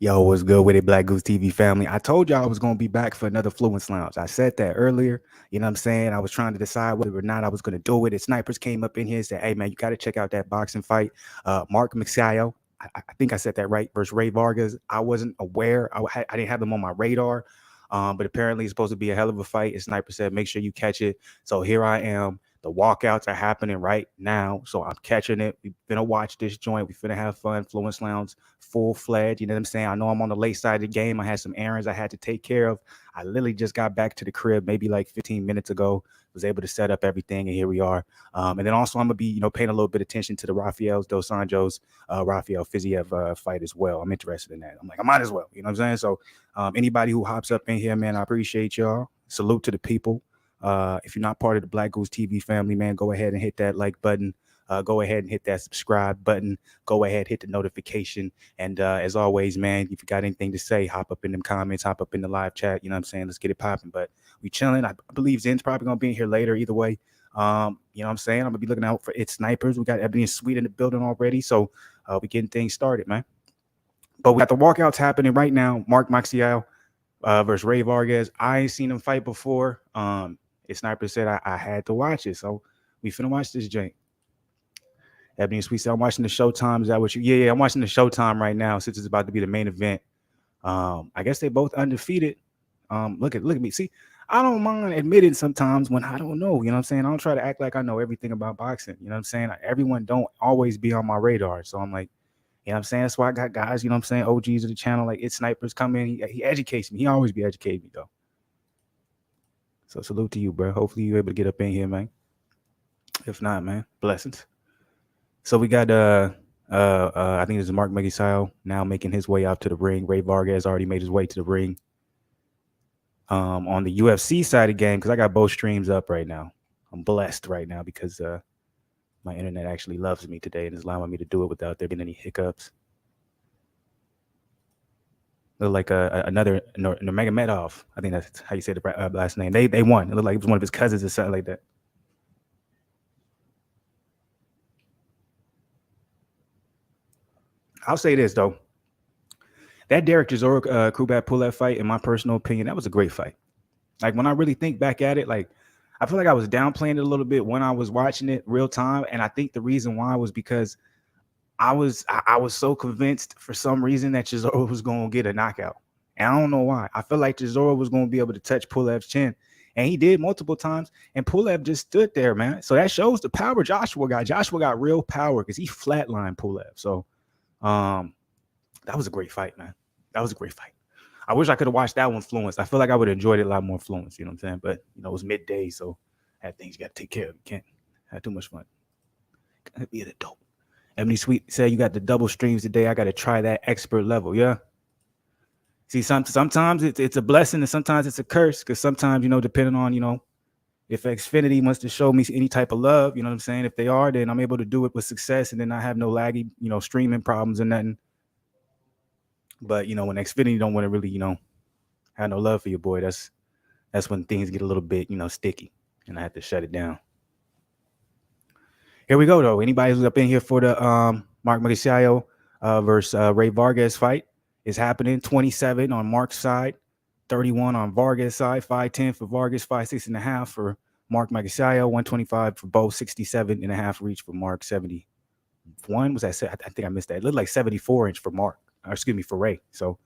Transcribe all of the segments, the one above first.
Yo, what's good with it, Black Goose TV family? I told y'all I was going to be back for another Fluence Lounge. I said that earlier. You know what I'm saying? I was trying to decide whether or not I was going to do it. And Snipers came up in here and said, hey, man, you got to check out that boxing fight. Mark Magsayo, I think I said that right, versus Ray Vargas. I wasn't aware. I didn't have them on my radar. But apparently it's supposed to be a hell of a fight. And Sniper said, make sure you catch it. So here I am. The walkouts are happening right now. So I'm catching it. We're going to watch this joint. We're going to have fun. Fluence Lounge, full fledged. You know what I'm saying? I know I'm on the late side of the game. I had some errands I had to take care of. I literally just got back to the crib maybe like 15 minutes ago. Was able to set up everything, and here we are. And then also I'm going to be, paying a little bit of attention to the Rafael's Dos Anjos, Rafael Fiziev fight as well. I'm interested in that. I'm like, I might as well. You know what I'm saying? So anybody who hops up in here, man, I appreciate y'all. Salute to the people. If you're not part of the Black Goose TV family, man, go ahead and hit that like button. Go ahead and hit that subscribe button. Go ahead, hit the notification. And as always, man, if you got anything to say, hop up in them comments, hop up in the live chat. You know what I'm saying? Let's get it popping. But we chilling. I believe Zen's probably going to be in here later either way. You know what I'm saying? I'm going to be looking out for its snipers. We got Ebony and Sweet in the building already. So we getting things started, man. But we got the walkouts happening right now. Mark Magsayo versus Ray Vargas. I ain't seen them fight before. Sniper said I had to watch it. So we finna watch this joint. Ebony and Sweet said, I'm watching the Showtime. Is that what you? Yeah, I'm watching the Showtime right now since it's about to be the main event. I guess they both undefeated. Look at me. See, I don't mind admitting sometimes when I don't know. You know what I'm saying? I don't try to act like I know everything about boxing. You know what I'm saying? Everyone don't always be on my radar. So I'm like, you know what I'm saying? That's why I got guys, you know what I'm saying, OGs of the channel, like It's Snipers come in. He educates me. He always be educating me, though. So salute to you, bro. Hopefully you're able to get up in here, man. If not, man, blessings. So we got I think it's Mark Magsayo now making his way out to the ring. Ray Vargas already made his way to the ring. On the UFC side of the game, because I got both streams up right now. I'm blessed right now because my internet actually loves me today and is allowing me to do it without there being any hiccups. Look like another Nurmagomedov. I think that's how you say the last name. They won. It looked like it was one of his cousins or something like that. I'll say this though. That Derek Chisora Kubrat Pulev fight, in my personal opinion, that was a great fight. Like when I really think back at it, like I feel like I was downplaying it a little bit when I was watching it real time, and I think the reason why was because I was so convinced for some reason that Chisora was going to get a knockout. And I don't know why. I feel like Chisora was going to be able to touch Pulev's chin. And he did multiple times. And Pulev just stood there, man. So that shows the power Joshua got. Joshua got real power because he flatlined Pulev. So that was a great fight, man. That was a great fight. I wish I could have watched that one Fluence. I feel like I would have enjoyed it a lot more Fluence. You know what I'm saying? But, it was midday. So I had things you got to take care of. You can't have too much fun. Gotta be an adult. Ebony Sweet said you got the double streams today. I got to try that expert level. Yeah. See, sometimes it's a blessing and sometimes it's a curse because sometimes, depending on, if Xfinity wants to show me any type of love, you know what I'm saying? If they are, then I'm able to do it with success and then I have no laggy, streaming problems or nothing. But, when Xfinity don't want to really, have no love for your boy, that's when things get a little bit, sticky and I have to shut it down. Here we go, though. Anybody who's up in here for the Mark Magsayo versus Ray Vargas fight is happening. 27 on Mark's side, 31 on Vargas' side, 5'10 for Vargas, 5'6.5 for Mark Magsayo, 125 for both, 67.5 reach for Mark, 71. Was that? I think I missed that. It looked like 74-inch for Mark, or excuse me, for Ray. So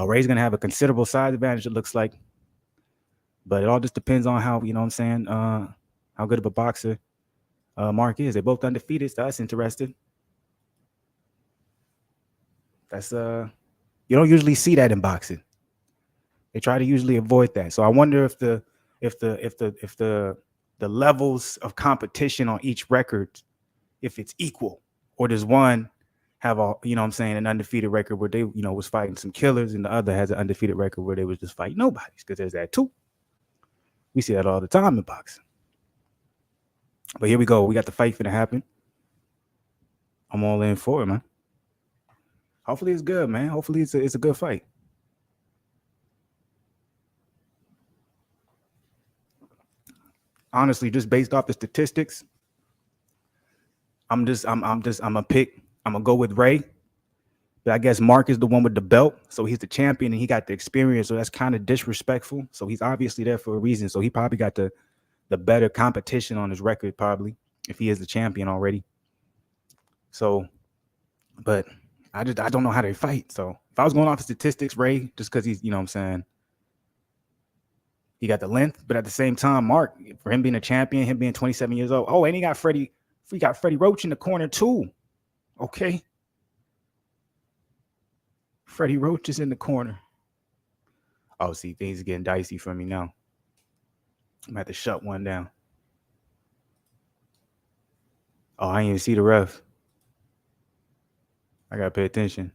Ray's going to have a considerable size advantage, it looks like. But it all just depends on how, how good of a boxer Mark is. They're both undefeated, so that's interesting. That's you don't usually see that in boxing. They try to usually avoid that. So I wonder if the levels of competition on each record, if it's equal, or does one have an undefeated record where they, was fighting some killers, and the other has an undefeated record where they was just fighting nobodies, because there's that too. We see that all the time in boxing. But here we go. We got the fight finna happen. I'm all in for it, man. Hopefully it's good, man. Hopefully it's a good fight. Honestly, just based off the statistics, I'm gonna go with Ray But I guess Mark is the one with the belt, so he's the champion and he got the experience. So that's kind of disrespectful. So he's obviously there for a reason. So he probably got the better competition on his record, probably, if he is the champion already. So, but I don't know how they fight. So if I was going off the statistics, Ray, just because he's, you know what I'm saying, he got the length, but at the same time, Mark, for him being a champion, him being 27 years old. Oh, and he got Freddie Roach in the corner too. Okay. Freddie Roach is in the corner. Oh, see, things are getting dicey for me now. I'm gonna have to shut one down. Oh, I didn't even see the ref. I gotta pay attention.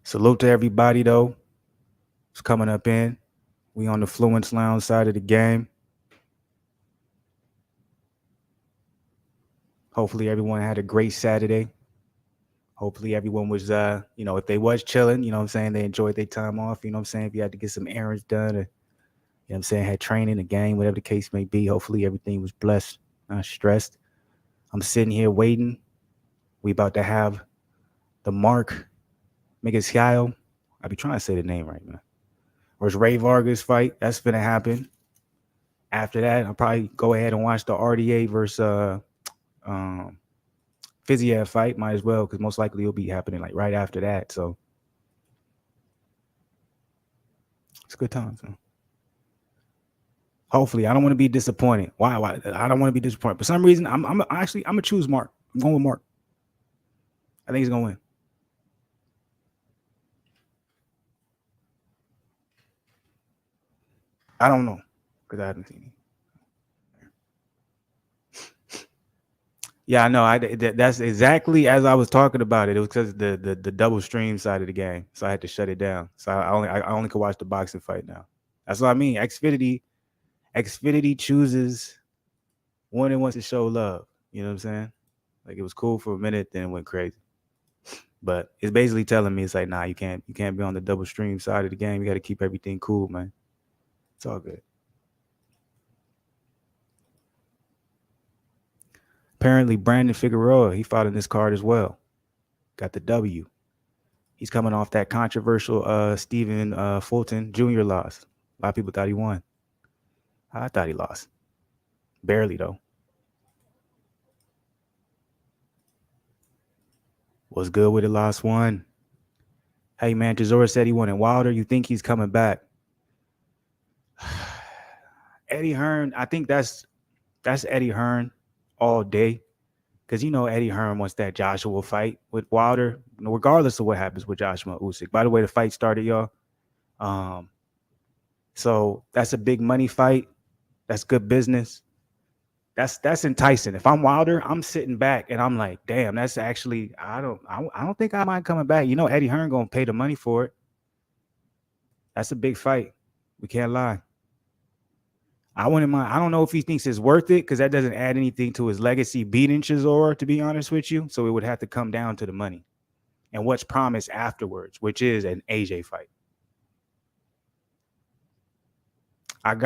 Salute to everybody though. It's coming up in. We on the Fluence Lounge side of the game. Hopefully everyone had a great Saturday. Hopefully everyone was if they was chilling, you know what I'm saying, they enjoyed their time off, you know what I'm saying, if you had to get some errands done, or you know what I'm saying, had training, a game, whatever the case may be. Hopefully everything was blessed, not stressed. I'm sitting here waiting. We about to have the Mark Magsayo. I be trying to say the name right, man. Versus Ray Vargas fight. That's gonna happen. After that, I'll probably go ahead and watch the RDA versus Fiziev fight. Might as well, because most likely it'll be happening like right after that. So it's a good time. So hopefully, I don't want to be disappointed. Why? I don't want to be disappointed. For some reason, I'm gonna choose Mark. I'm going with Mark. I think he's gonna win. I don't know because I haven't seen him. Yeah, I know. That's exactly as I was talking about it. It was because the double stream side of the game, so I had to shut it down. So I only could watch the boxing fight now. That's what I mean. Xfinity chooses when it wants to show love. You know what I'm saying? Like it was cool for a minute, then it went crazy. But it's basically telling me it's like, nah, you can't be on the double stream side of the game. You got to keep everything cool, man. It's all good. Apparently, Brandon Figueroa, he fought in this card as well. Got the W. He's coming off that controversial Stephen Fulton Jr. loss. A lot of people thought he won. I thought he lost. Barely, though. Was good with the last one. Hey, man, Chisora said he wanted Wilder. You think he's coming back? Eddie Hearn, I think that's Eddie Hearn all day. Because you know Eddie Hearn wants that Joshua fight with Wilder, regardless of what happens with Joshua Usyk. By the way, the fight started, y'all. So that's a big money fight. That's good business. That's enticing. If I'm Wilder, I'm sitting back and I'm like, damn, that's actually I don't think I mind coming back. You know, Eddie Hearn gonna pay the money for it. That's a big fight. We can't lie. I wouldn't mind. I don't know if he thinks it's worth it because that doesn't add anything to his legacy beating Chisora, to be honest with you. So it would have to come down to the money and what's promised afterwards, which is an AJ fight. I'm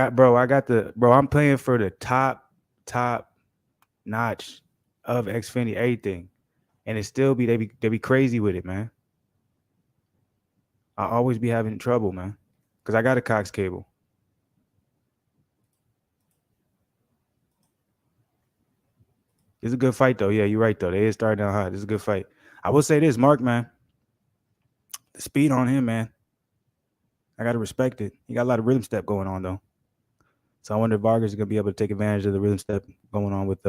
playing for the top notch of Xfinity, everything. And it still they be crazy with it, man. I always be having trouble, man. Because I got a Cox cable. It's a good fight, though. Yeah, you're right, though. They is starting out hot. This is a good fight. I will say this, Mark, man. The speed on him, man. I got to respect it. He got a lot of rhythm step going on, though. So I wonder if Vargas is going to be able to take advantage of the rhythm step going on with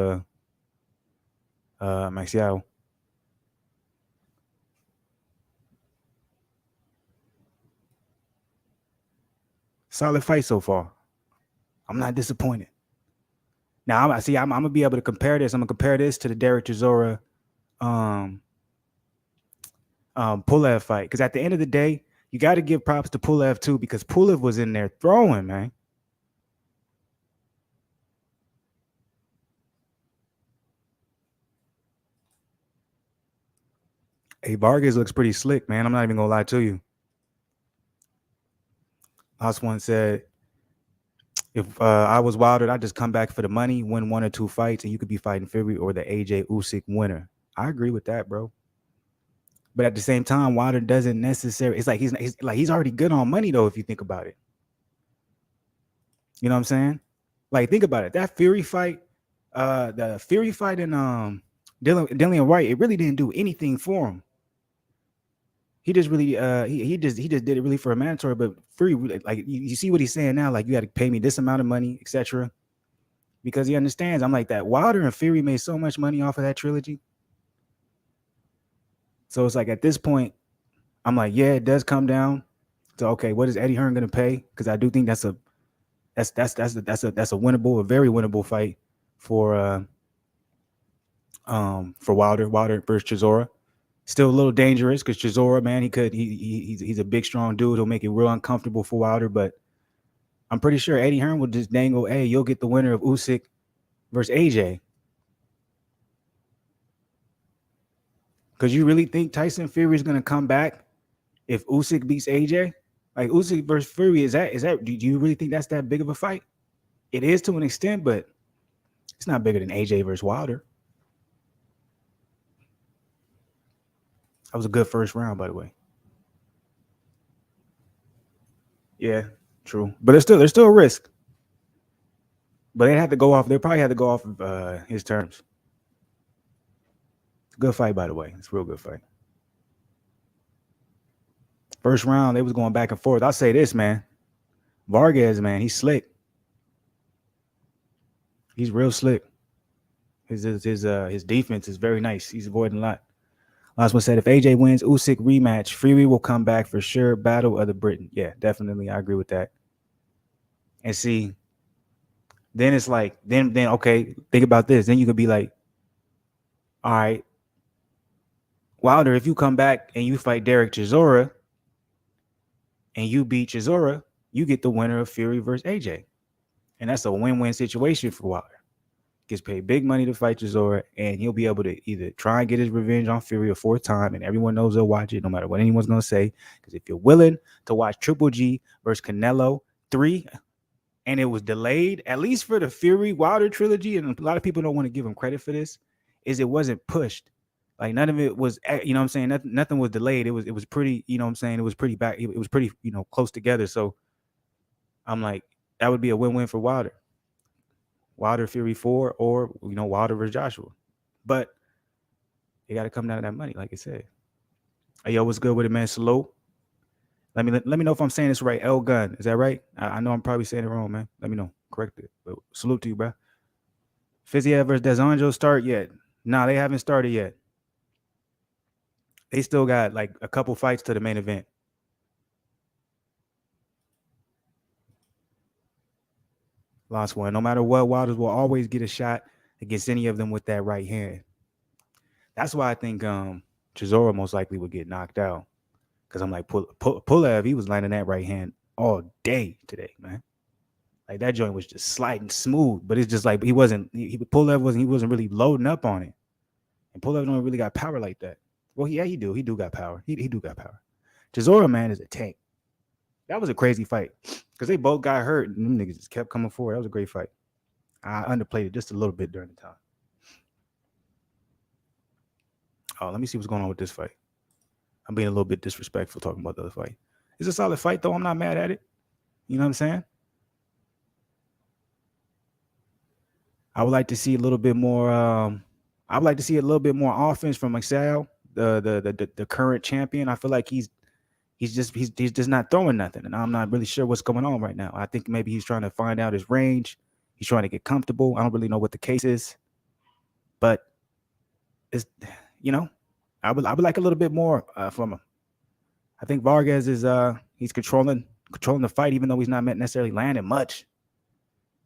Magsayo. Solid fight so far. I'm not disappointed. Now, I'm going to be able to compare this. I'm going to compare this to the Derek Chisora Pulev fight. Because at the end of the day, you got to give props to Pulev, too, because Pulev was in there throwing, man. Hey, Vargas looks pretty slick, man. I'm not even going to lie to you. House one said, If I was Wilder, I'd just come back for the money, win 1 or 2 fights, and you could be fighting Fury or the AJ Usyk winner. I agree with that, bro. But at the same time, Wilder doesn't necessarily. It's like he's already good on money though. If you think about it, you know what I'm saying? Like think about it. That Fury fight, the Fury fight and Dillian White, it really didn't do anything for him. He just really he just did it really for a mandatory. But Fury, like you see what he's saying now, like you got to pay me this amount of money, etc. Because he understands. I'm like that. Wilder and Fury made so much money off of that trilogy. So it's like at this point, I'm like, yeah, it does come down to okay, what is Eddie Hearn going to pay? Because I do think that's a winnable, a very winnable fight for Wilder versus Chisora. Still a little dangerous because Chisora, man, he's a big strong dude. He'll make it real uncomfortable for Wilder, but I'm pretty sure Eddie Hearn will just dangle, hey, you'll get the winner of Usyk versus AJ. Because you really think Tyson Fury is going to come back if Usyk beats AJ? Like Usyk versus Fury, is that? Do you really think that's that big of a fight? It is to an extent, but it's not bigger than AJ versus Wilder. That was a good first round, by the way. Yeah, true, but there's still a risk. But they had to go off. They probably had to go off of his terms. Good fight, by the way. It's a real good fight. First round, they was going back and forth. I'll say this, man. Vargas, man, he's slick. He's real slick. His defense is very nice. He's avoiding a lot. Last one said, if AJ wins Usyk rematch, Fury will come back for sure. Battle of the Britain. Yeah, definitely. I agree with that. And see, then it's like, then okay, think about this. Then you could be like, all right, Wilder, if you come back and you fight Derek Chisora and you beat Chisora, you get the winner of Fury versus AJ. And that's a win-win situation for Wilder. Gets paid big money to fight Chisora, and he'll be able to either try and get his revenge on Fury a fourth time, and everyone knows they'll watch it no matter what anyone's going to say. Because if you're willing to watch Triple G versus Canelo 3, and it was delayed, at least for the Fury Wilder trilogy, and a lot of people don't want to give him credit for this, is it wasn't pushed. Like none of it was, you know what I'm saying? Nothing was delayed. It was pretty, you know what I'm saying? It was pretty back. It was pretty, close together. So I'm like, that would be a win-win for Wilder. Wilder Fury 4 or, Wilder versus Joshua. But it got to come down to that money, like I said. Hey, yo, what's good with it, man? Salute. Let me know if I'm saying this right. L Gun. Is that right? I know I'm probably saying it wrong, man. Let me know. Correct it. But salute to you, bro. Fiziev versus Anjos start yet? Nah, they haven't started yet. They still got like a couple fights to the main event. Last one. No matter what, Wilders will always get a shot against any of them with that right hand. That's why I think Chisora most likely would get knocked out. Because I'm like, Pulev, he was landing that right hand all day today, man. Like that joint was just sliding smooth, but it's just like Pulev wasn't really loading up on it. And Pulev don't really got power like that. Well, yeah, he do. He do got power. He do got power. Chisora, man, is a tank. That was a crazy fight because they both got hurt and them niggas just kept coming forward. That was a great fight. I underplayed it just a little bit during the time. Oh, let me see what's going on with this fight. I'm being a little bit disrespectful talking about the other fight. It's a solid fight, though. I'm not mad at it. You know what I'm saying? I would like to see a little bit more. I would like to see a little bit more offense from Magsayo, the current champion. I feel like he's just not throwing nothing, and I'm not really sure what's going on right now. I think maybe he's trying to find out his range. He's trying to get comfortable. I don't really know what the case is, but it's I would like a little bit more from him. I think Vargas is he's controlling the fight, even though he's not necessarily landing much.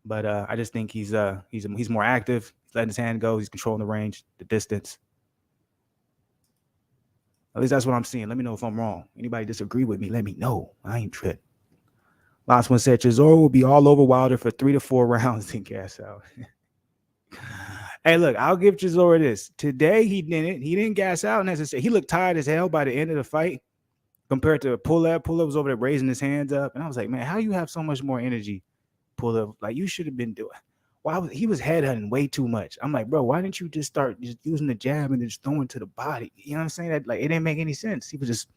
But I just think he's more active. He's letting his hand go. He's controlling the range, the distance. At least that's what I'm seeing. Let me know if I'm wrong. Anybody disagree with me, let me know. I ain't tripping. Last one said Chisora will be all over Wilder for 3 to 4 rounds and gas out. Hey, look, I'll give Chisora this. Today he didn't. He didn't gas out necessarily. He looked tired as hell by the end of the fight compared to Pulev. Pulev was over there raising his hands up. And I was like, man, how do you have so much more energy pull up. Like, you should have been doing. He was headhunting way too much? I'm like, bro, why didn't you just start just using the jab and just throwing to the body? You know what I'm saying? That, like, it didn't make any sense. He was just,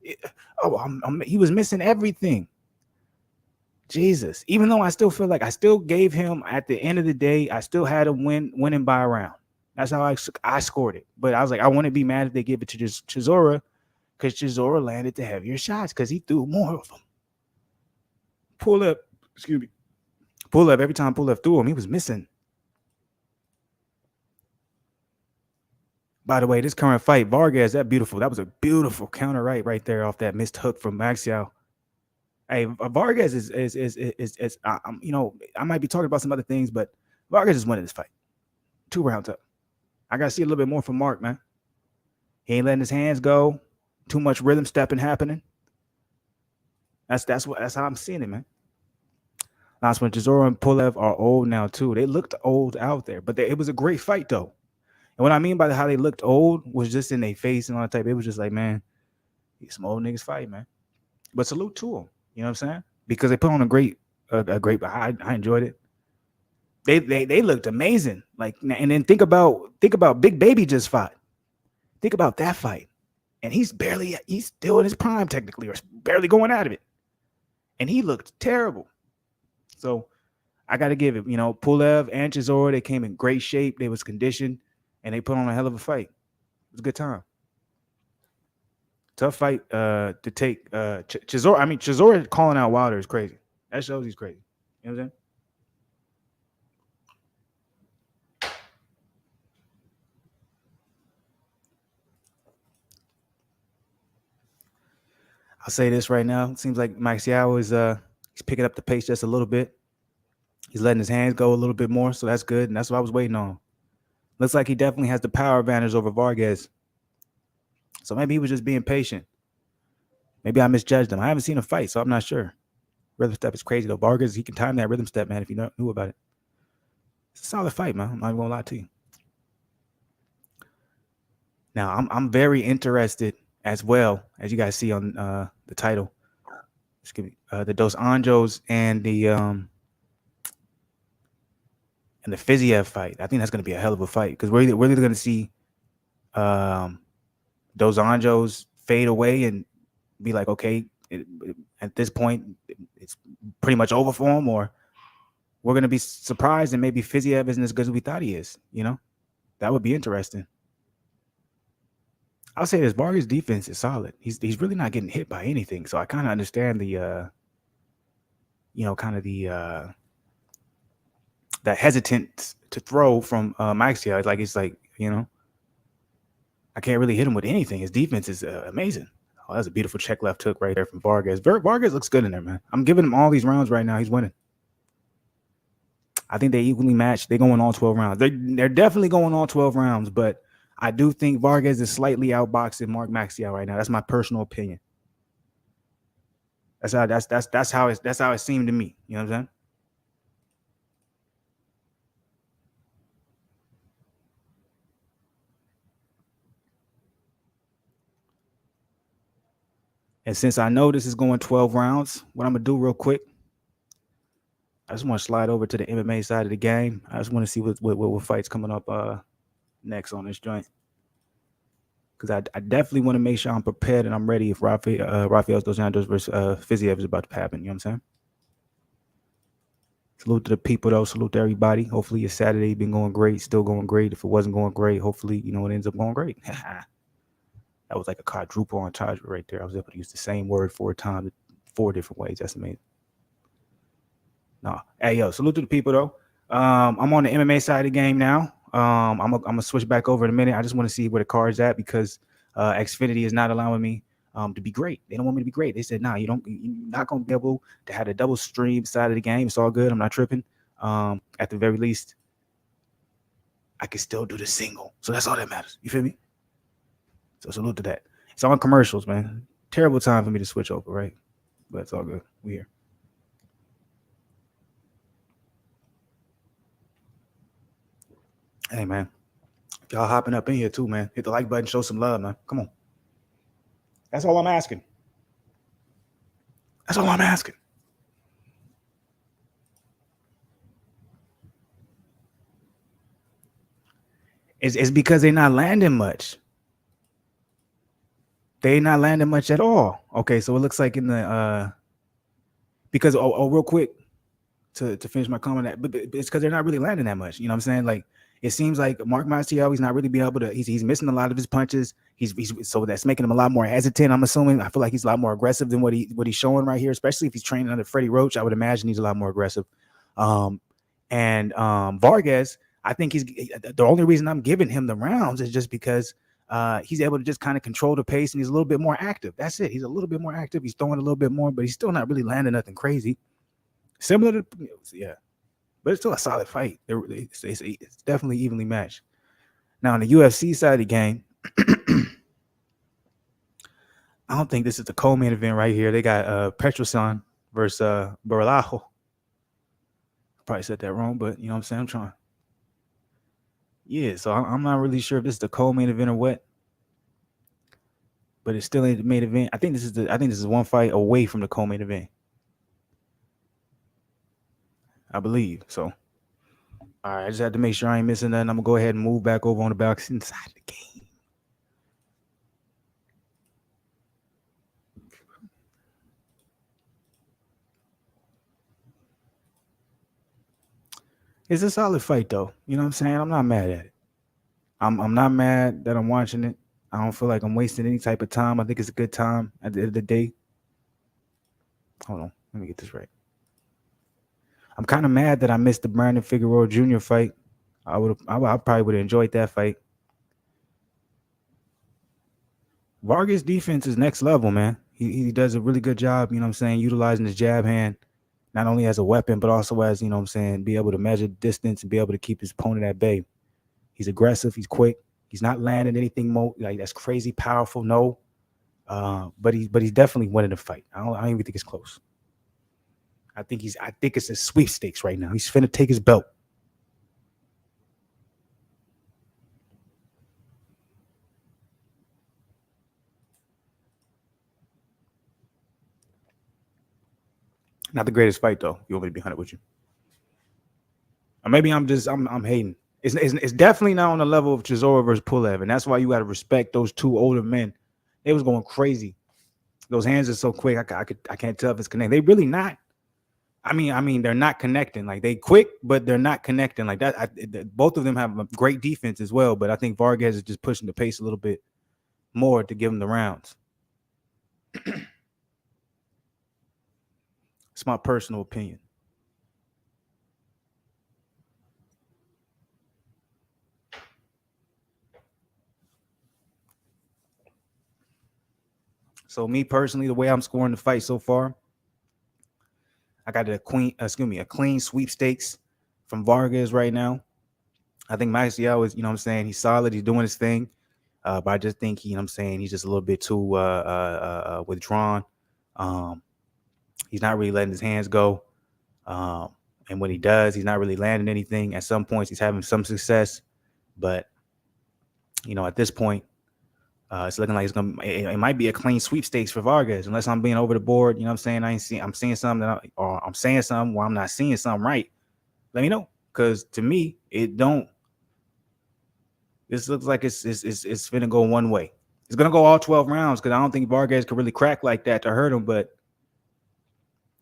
he was missing everything. Jesus. Even though I still feel like I still gave him, at the end of the day, I still had him winning by a round. That's how I scored it. But I was like, I wouldn't be mad if they give it to just Chisora, because Chisora landed the heavier shots because he threw more of them. Pull up, every time Pull-up threw him, he was missing. By the way, this current fight, Vargas, that was a beautiful counter right there off that missed hook from Magsayo. Hey, Vargas is I might be talking about some other things, but Vargas is winning this fight. 2 rounds up. I gotta see a little bit more from Mark, man. He ain't letting his hands go. Too much rhythm stepping happening. That's how I'm seeing it, man. Last one, Chisora and Pulev are old now too. They looked old out there, but it was a great fight though. And what I mean by how they looked old was just in their face and all that type. It was just like, man, these some old niggas fight, man. But salute to them. You know what I'm saying? Because they put on a great. I enjoyed it. They looked amazing. Like, and then think about Big Baby just fought. Think about that fight, and he's still in his prime technically, or barely going out of it, and he looked terrible. So I got to give it, Pulev and Chisora, they came in great shape. They was conditioned, and they put on a hell of a fight. It was a good time. Tough fight to take. Chisora calling out Wilder is crazy. That shows he's crazy. You know what I'm saying? I'll say this right now. It seems like Magsayo is he's picking up the pace just a little bit. He's letting his hands go a little bit more, so that's good. And that's what I was waiting on. Looks like he definitely has the power advantage over Vargas. So maybe he was just being patient. Maybe I misjudged him. I haven't seen him fight, so I'm not sure. Rhythm step is crazy though. Vargas, he can time that rhythm step, man, if you knew about it. It's a solid fight, man. I'm not even gonna lie to you. Now I'm very interested as well, as you guys see on the title. Excuse me, the Dos Anjos and the Fiziev fight. I think that's going to be a hell of a fight because we're either going to see Dos Anjos fade away and be like, okay, at this point, it's pretty much over for him, or we're going to be surprised and maybe Fiziev isn't as good as we thought he is. That would be interesting. I'll say this: Vargas' defense is solid. He's really not getting hit by anything, so I kind of understand the that hesitant to throw from Magsayo. It's like I can't really hit him with anything. His defense is amazing. Oh, that's a beautiful check left hook right there from Vargas. Vargas looks good in there, man. I'm giving him all these rounds right now. He's winning. I think they equally matched. They're going all 12 rounds. They're definitely going all 12 rounds, but I do think Vargas is slightly outboxing Mark Magsayo right now. That's my personal opinion. That's how it seemed to me. You know what I'm saying? And since I know this is going 12 rounds, what I'm going to do real quick, I just want to slide over to the MMA side of the game. I just want to see what fights coming up next on this joint. Because I definitely want to make sure I'm prepared and I'm ready if Rafael Dos Anjos versus Fiziev is about to happen. You know what I'm saying? Salute to the people, though. Salute to everybody. Hopefully your Saturday been going great, still going great. If it wasn't going great, hopefully, it ends up going great. That was like a quadruple entendre right there. I was able to use the same word 4 times, 4 different ways. That's amazing. No. Hey, yo, salute to the people, though. I'm on the MMA side of the game now. I'm gonna switch back over in a minute. I just want to see where the card's at because Xfinity is not allowing me to be great. They don't want me to be great. They said, nah, you're not gonna be able to have a double stream side of the game. It's all good. I'm not tripping. At the very least, I can still do the single. So that's all that matters. You feel me? So salute to that. It's on commercials, man. Terrible time for me to switch over, right? But it's all good. We here. Hey, man. Y'all hopping up in here too, man. Hit the like button. Show some love, man. Come on. That's all I'm asking. That's all I'm asking. It's because they're not landing much. They not landing much at all. Okay, so it looks like in the because real quick to finish my comment, but it's because they're not really landing that much. You know what I'm saying? Like it seems like Mark Marcial, he's not really being able to. He's missing a lot of his punches. He's so that's making him a lot more hesitant. I'm assuming. I feel like he's a lot more aggressive than what he's showing right here, especially if he's training under Freddie Roach. I would imagine he's a lot more aggressive. And Vargas, I think he's the only reason I'm giving him the rounds is just because he's able to just kind of control the pace and he's a little bit more active. That's it. He's a little bit more active. He's throwing a little bit more, but he's still not really landing nothing crazy. Similar to, yeah, but it's still a solid fight. It's definitely evenly matched. Now, on the UFC side of the game, I don't think this is the co-main event right here. They got Petrosan versus Baralajo. Probably said that wrong, but you know what I'm saying? I'm trying. Yeah, so I'm not really sure if this is the co-main event or what, but it's still in the main event. I think this is one fight away from the co-main event. I believe so. All right, I just had to make sure I ain't missing nothing. I'm gonna go ahead and move back over on the box inside the game. It's a solid fight, though. You know what I'm saying? I'm not mad at it. I'm not mad that I'm watching it. I don't feel like I'm wasting any type of time. I think it's a good time at the end of the day. Hold on, let me get this right. I'm kind of mad that I missed the Brandon Figueroa Jr. fight. I probably would have enjoyed that fight. Vargas' defense is next level, man. He does a really good job, you know what I'm saying, utilizing his jab hand, not only as a weapon, but also as, you know what I'm saying, be able to measure distance and be able to keep his opponent at bay. He's aggressive. He's quick. He's not landing anything more like that's crazy powerful. No, but he's definitely winning the fight. I don't even think it's close. I think it's a sweepstakes right now. He's finna take his belt. Not the greatest fight though. You want me to be 100 with you? Or maybe I'm hating. It's definitely not on the level of Chisora versus Pulev, and that's why you got to respect those two older men. They was going crazy. Those hands are so quick. I can't tell if it's connected. They really not. I mean, they're not connecting. Like they quick, but they're not connecting like that. Both of them have a great defense as well, but I think Vargas is just pushing the pace a little bit more to give him the rounds. It's my personal opinion. So me personally, the way I'm scoring the fight so far, I got a clean sweepstakes from Vargas right now. I think Magsayo is, you know what I'm saying, he's solid, he's doing his thing. But I just think, you know what I'm saying, he's just a little bit too withdrawn. He's not really letting his hands go. And when he does, he's not really landing anything. At some points, he's having some success. But, you know, at this point, it's looking like it might be a clean sweepstakes for Vargas, unless I'm being over the board. You know what I'm saying? I'm seeing something or I'm saying something where I'm not seeing something right. Let me know. Because to me, it don't. This looks like it's finna go one way. It's gonna go all 12 rounds because I don't think Vargas could really crack like that to hurt him. But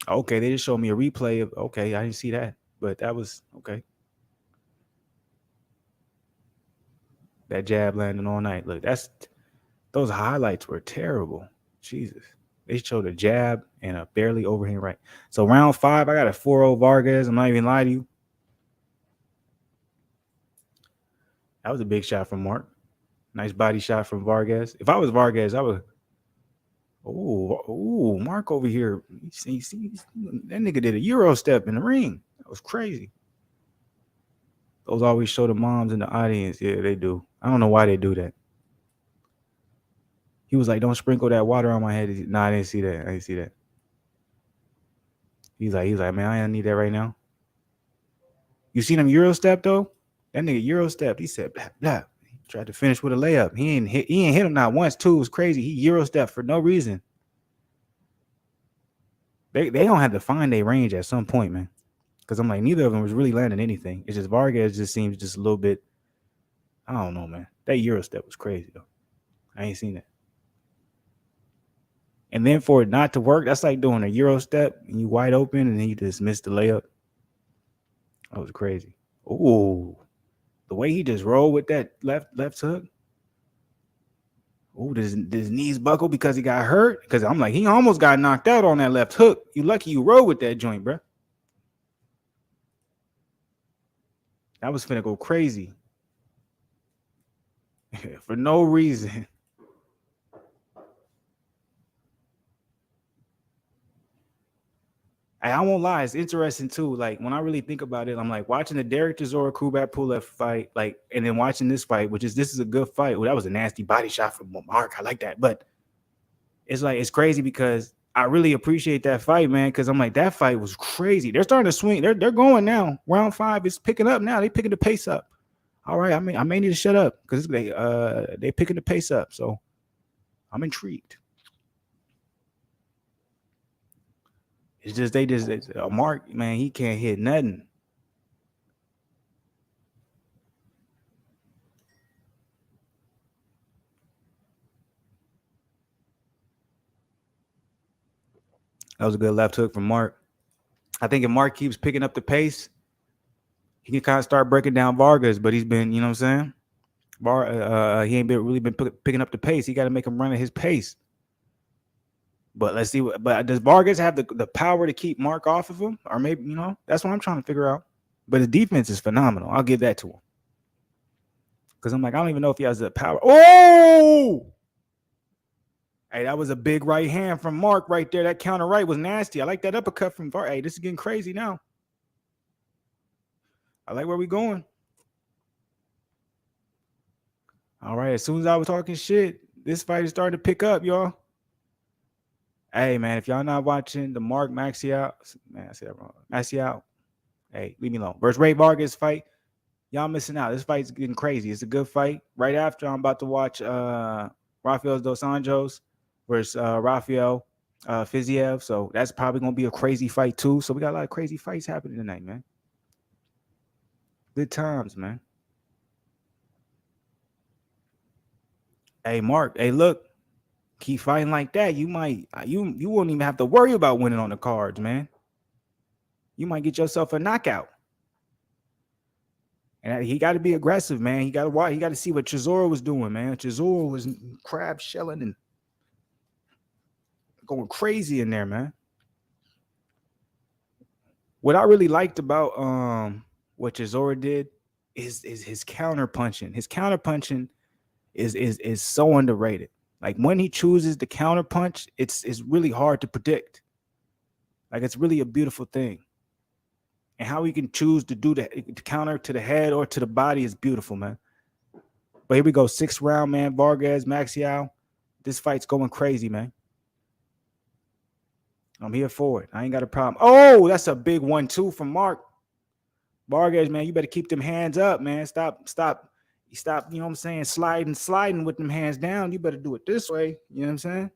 okay, they just showed me a replay of okay, I didn't see that, but that was okay. That jab landing all night. Look, those highlights were terrible. Jesus. They showed a jab and a barely overhand right. So round 5, I got a 4-0 Vargas. I'm not even lying to you. That was a big shot from Mark. Nice body shot from Vargas. If I was Vargas, I would. Oh, Mark over here. See, that nigga did a Euro step in the ring. That was crazy. Those always show the moms in the audience. Yeah, they do. I don't know why they do that. He was like, "Don't sprinkle that water on my head." Nah, I didn't see that. I didn't see that. He's like, man, I don't need that right now. You seen him Euro step though? That nigga Euro stepped. He said, blah, blah. He tried to finish with a layup. He ain't hit him not once, two. It was crazy. He Euro stepped for no reason. They don't have to find their range at some point, man. Because I'm like, neither of them was really landing anything. It's just Vargas just seems just a little bit, I don't know, man. That Euro step was crazy though. I ain't seen it. And then for it not to work, that's like doing a Euro step and you wide open and then you just miss the layup. That was crazy. Ooh, the way he just rolled with that left hook. Ooh, does his knees buckle because he got hurt? Because I'm like, he almost got knocked out on that left hook. You lucky you rolled with that joint, bro. That was finna go crazy. For no reason. I won't lie, it's interesting too. Like when I really think about it, I'm like watching the Derek Chisora Kubrat Pulev fight, like, and then watching this fight, this is a good fight. Well, that was a nasty body shot from Mark. I like that, but it's like it's crazy because I really appreciate that fight, man. Because I'm like that fight was crazy. They're starting to swing. They're going now. Round 5 is picking up now. They picking the pace up. All right, I may need to shut up because they picking the pace up. So I'm intrigued. It's just Mark, man, he can't hit nothing. That was a good left hook from Mark. I think if Mark keeps picking up the pace, he can kind of start breaking down Vargas, but he's been, you know what I'm saying? He ain't really been picking up the pace. He got to make him run at his pace. But let's see. But does Vargas have the power to keep Mark off of him? Or maybe, that's what I'm trying to figure out. But his defense is phenomenal. I'll give that to him. Because I'm like, I don't even know if he has the power. Oh! Hey, that was a big right hand from Mark right there. That counter right was nasty. I like that uppercut from Vargas. Hey, this is getting crazy now. I like where we going. All right, as soon as I was talking shit, this fight is starting to pick up, y'all. Hey, man, if y'all not watching the Mark Magsayo, man, I said that wrong. Magsayo, hey, leave me alone. Versus Ray Vargas fight, y'all missing out. This fight's getting crazy. It's a good fight. Right after, I'm about to watch Rafael dos Anjos versus Rafael Fiziev. So that's probably going to be a crazy fight, too. So we got a lot of crazy fights happening tonight, man. Good times, man. Hey, Mark, hey, look. Keep fighting like that, you won't even have to worry about winning on the cards, man. You might get yourself a knockout. And he got to be aggressive, man. He got to see what Chisora was doing, man. Chisora was crab shelling and going crazy in there, man. What I really liked about what Chisora did is his counter punching. His counter punching is so underrated. Like when he chooses the counter punch, it's really hard to predict. Like it's really a beautiful thing. And how he can choose to do the counter to the head or to the body is beautiful, man. But here we go. 6th round, man. Vargas, Magsayo. This fight's going crazy, man. I'm here for it. I ain't got a problem. Oh, that's a big 1-2 from Mark. Vargas, man, you better keep them hands up, man. Stop, you know what I'm saying, sliding with them hands down. You better do it this way. You know what I'm saying?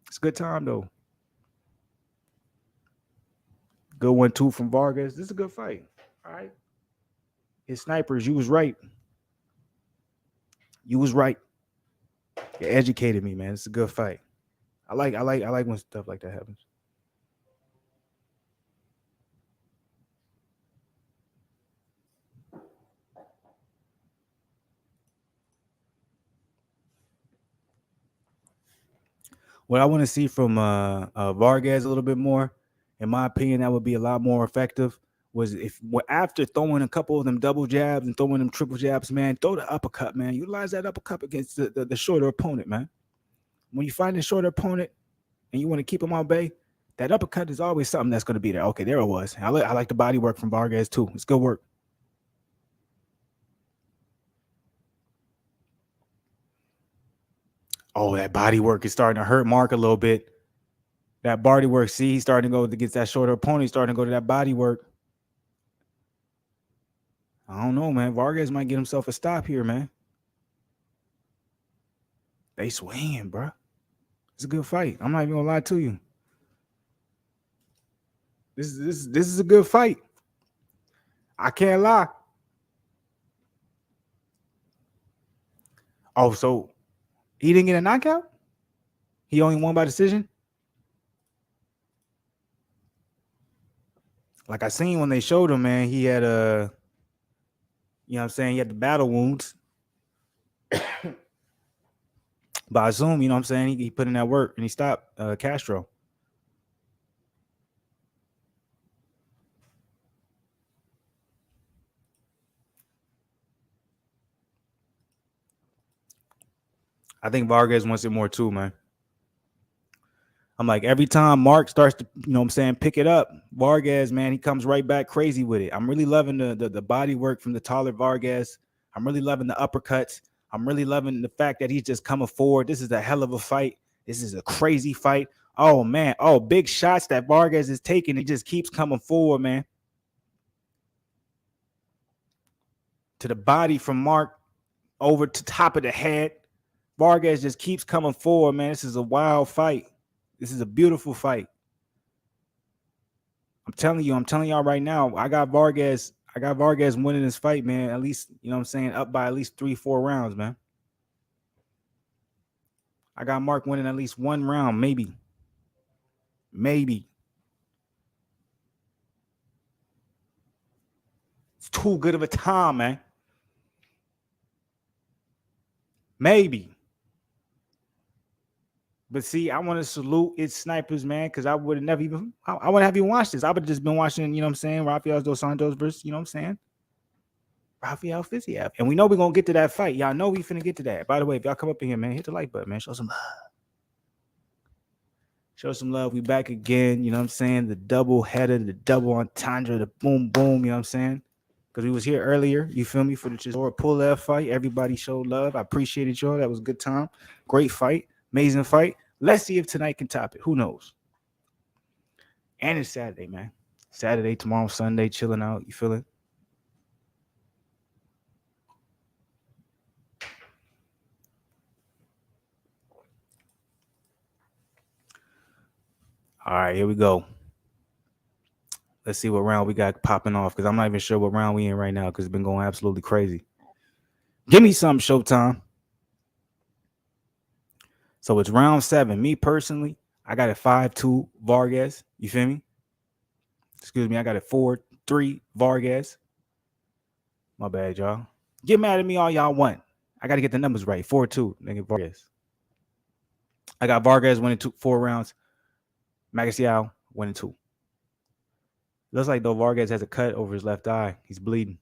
It's a good time, though. Good 1-2 from Vargas. This is a good fight. All right. His snipers, you was right. You was right. You educated me, man. It's a good fight. I like when stuff like that happens. What I want to see from Vargas a little bit more, in my opinion, that would be a lot more effective. Was if after throwing a couple of them double jabs and throwing them triple jabs, man, throw the uppercut, man. Utilize that uppercut against the shorter opponent, man. When you find a shorter opponent and you want to keep him on bay, that uppercut is always something that's going to be there. Okay, there it was. I like the body work from Vargas too. It's good work. Oh, that body work is starting to hurt Mark a little bit. That body work, see, he's starting to go against that shorter opponent. He's starting to go to that body work. I don't know, man. Vargas might get himself a stop here, man. They swinging, bro. It's a good fight. I'm not even gonna lie to you. This is a good fight. I can't lie. Oh, so he didn't get a knockout? He only won by decision? Like I seen when they showed him, man, he had you know what I'm saying, he had the battle wounds. But I assume, you know what I'm saying, he put in that work and he stopped Castro. I think Vargas wants it more too, man. I'm like, every time Mark starts to, you know what I'm saying, pick it up, Vargas, man, he comes right back crazy with it. I'm really loving the body work from the taller Vargas. I'm really loving the uppercuts. I'm really loving the fact that he's just coming forward. This is a hell of a fight. This is a crazy fight. Oh, man. Oh, big shots that Vargas is taking. He just keeps coming forward, man. To the body from Mark, over to top of the head. Vargas just keeps coming forward, man. This is a wild fight. This is a beautiful fight. I'm telling y'all right now, I got Vargas winning this fight, man. At least, you know what I'm saying, up by at least 3-4 rounds, man. I got Mark winning at least one round, maybe. Maybe. It's too good of a time, man. Maybe. But see, I want to salute its snipers, man, because I would have never even, I wouldn't have even watched this. I would have just been watching, you know what I'm saying, Rafael dos Santos versus, you know what I'm saying, Rafael Fiziev. And we know we're going to get to that fight. Y'all know we finna get to that. By the way, if y'all come up in here, man, hit the like button, man. Show some love. Show some love. We back again, you know what I'm saying, the double header, the double entendre, the boom, boom, you know what I'm saying, because we was here earlier, you feel me, for the Chisora Pulev fight. Everybody showed love. I appreciated y'all. That was a good time. Great fight. Amazing fight. Let's see if tonight can top it. Who knows? And it's Saturday, man. Saturday, tomorrow, Sunday, chilling out. You feel it? All right, here we go. Let's see what round we got popping off, because I'm not even sure what round we in right now, because it's been going absolutely crazy. Give me some Showtime. So it's round 7. Me personally, I got it 5-2 Vargas. You feel me? Excuse me, I got it 4-3 Vargas. My bad, y'all. Get mad at me all y'all want. I got to get the numbers right. 4-2, nigga, Vargas. I got Vargas winning 4 rounds. Magsayo winning 2. Looks like though Vargas has a cut over his left eye. He's bleeding.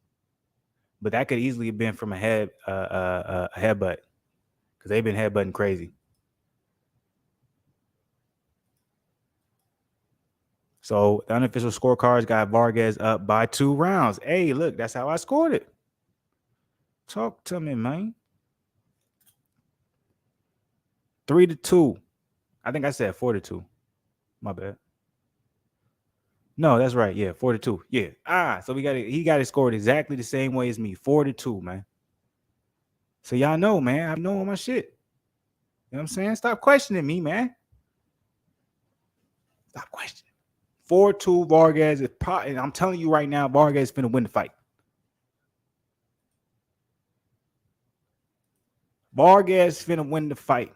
But that could easily have been from a headbutt, because they've been headbutting crazy. So the unofficial scorecards got Vargas up by 2 rounds. Hey, look, that's how I scored it. Talk to me, man. 3-2. I think I said 4-2. My bad. No, that's right. Yeah, 4-2. Yeah. So he got it scored exactly the same way as me. 4-2, man. So y'all know, man. I know all my shit. You know what I'm saying? Stop questioning me, man. Stop questioning. 4-2 Vargas is probably, and I'm telling you right now, Vargas is finna win the fight. Vargas is finna win the fight.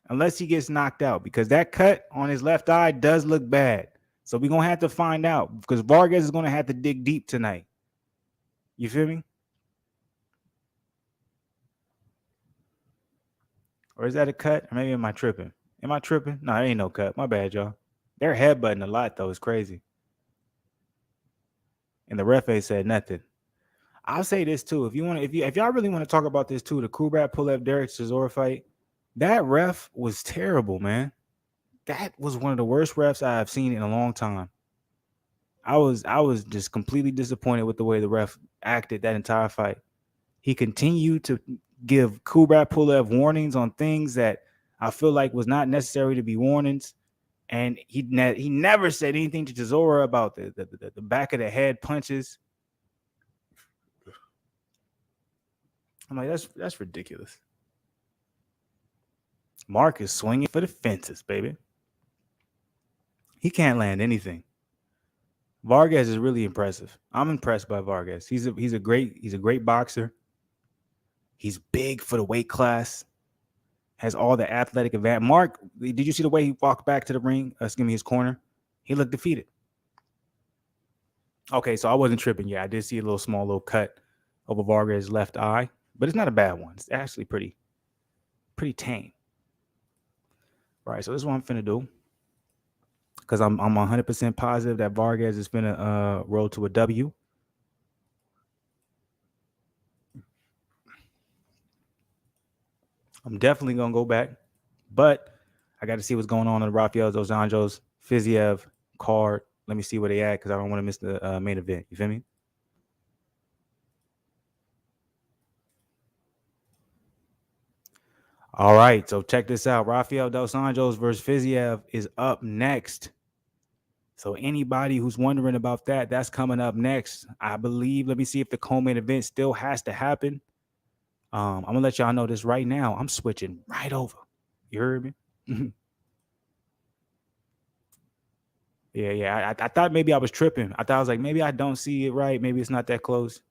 Unless he gets knocked out, because that cut on his left eye does look bad. So we're going to have to find out, because Vargas is going to have to dig deep tonight. You feel me? Or is that a cut? Or maybe am I tripping? Am I tripping? No, there ain't no cut. My bad, y'all. They're headbutting a lot, though. It's crazy. And the ref ain't said nothing. I'll say this too. If y'all really want to talk about this too, the Kubrat Pulev Derek Chisora fight, that ref was terrible, man. That was one of the worst refs I've seen in a long time. I was just completely disappointed with the way the ref acted that entire fight. He continued to give Kubrat Pulev warnings on things that I feel like was not necessary to be warnings. And he never said anything to Chisora about the back of the head punches. I'm like, that's ridiculous. Mark is swinging for the fences, baby. He can't land anything. Vargas is really impressive. I'm impressed by Vargas. He's a great boxer. He's big for the weight class. Has all the athletic advantage. Mark, did you see the way he walked back to the ring? Excuse me, his corner. He looked defeated. Okay, so I wasn't tripping. Yeah, I did see a small little cut over Vargas' left eye, but it's not a bad one. It's actually pretty tame. All right, so this is what I'm finna do, because I'm 100% positive that Vargas is finna roll to a W. I'm definitely gonna go back, but I got to see what's going on in Rafael dos Anjos, Fiziev card. Let me see where they at, because I don't want to miss the main event. You feel me? All right, so check this out. Rafael dos Anjos versus Fiziev is up next. So anybody who's wondering about that, that's coming up next. I believe. Let me see if the co-main event still has to happen. I'm gonna let y'all know this right now. I'm switching right over. You heard me? Yeah. I thought maybe I was tripping. I thought I was like, maybe I don't see it right. Maybe it's not that close.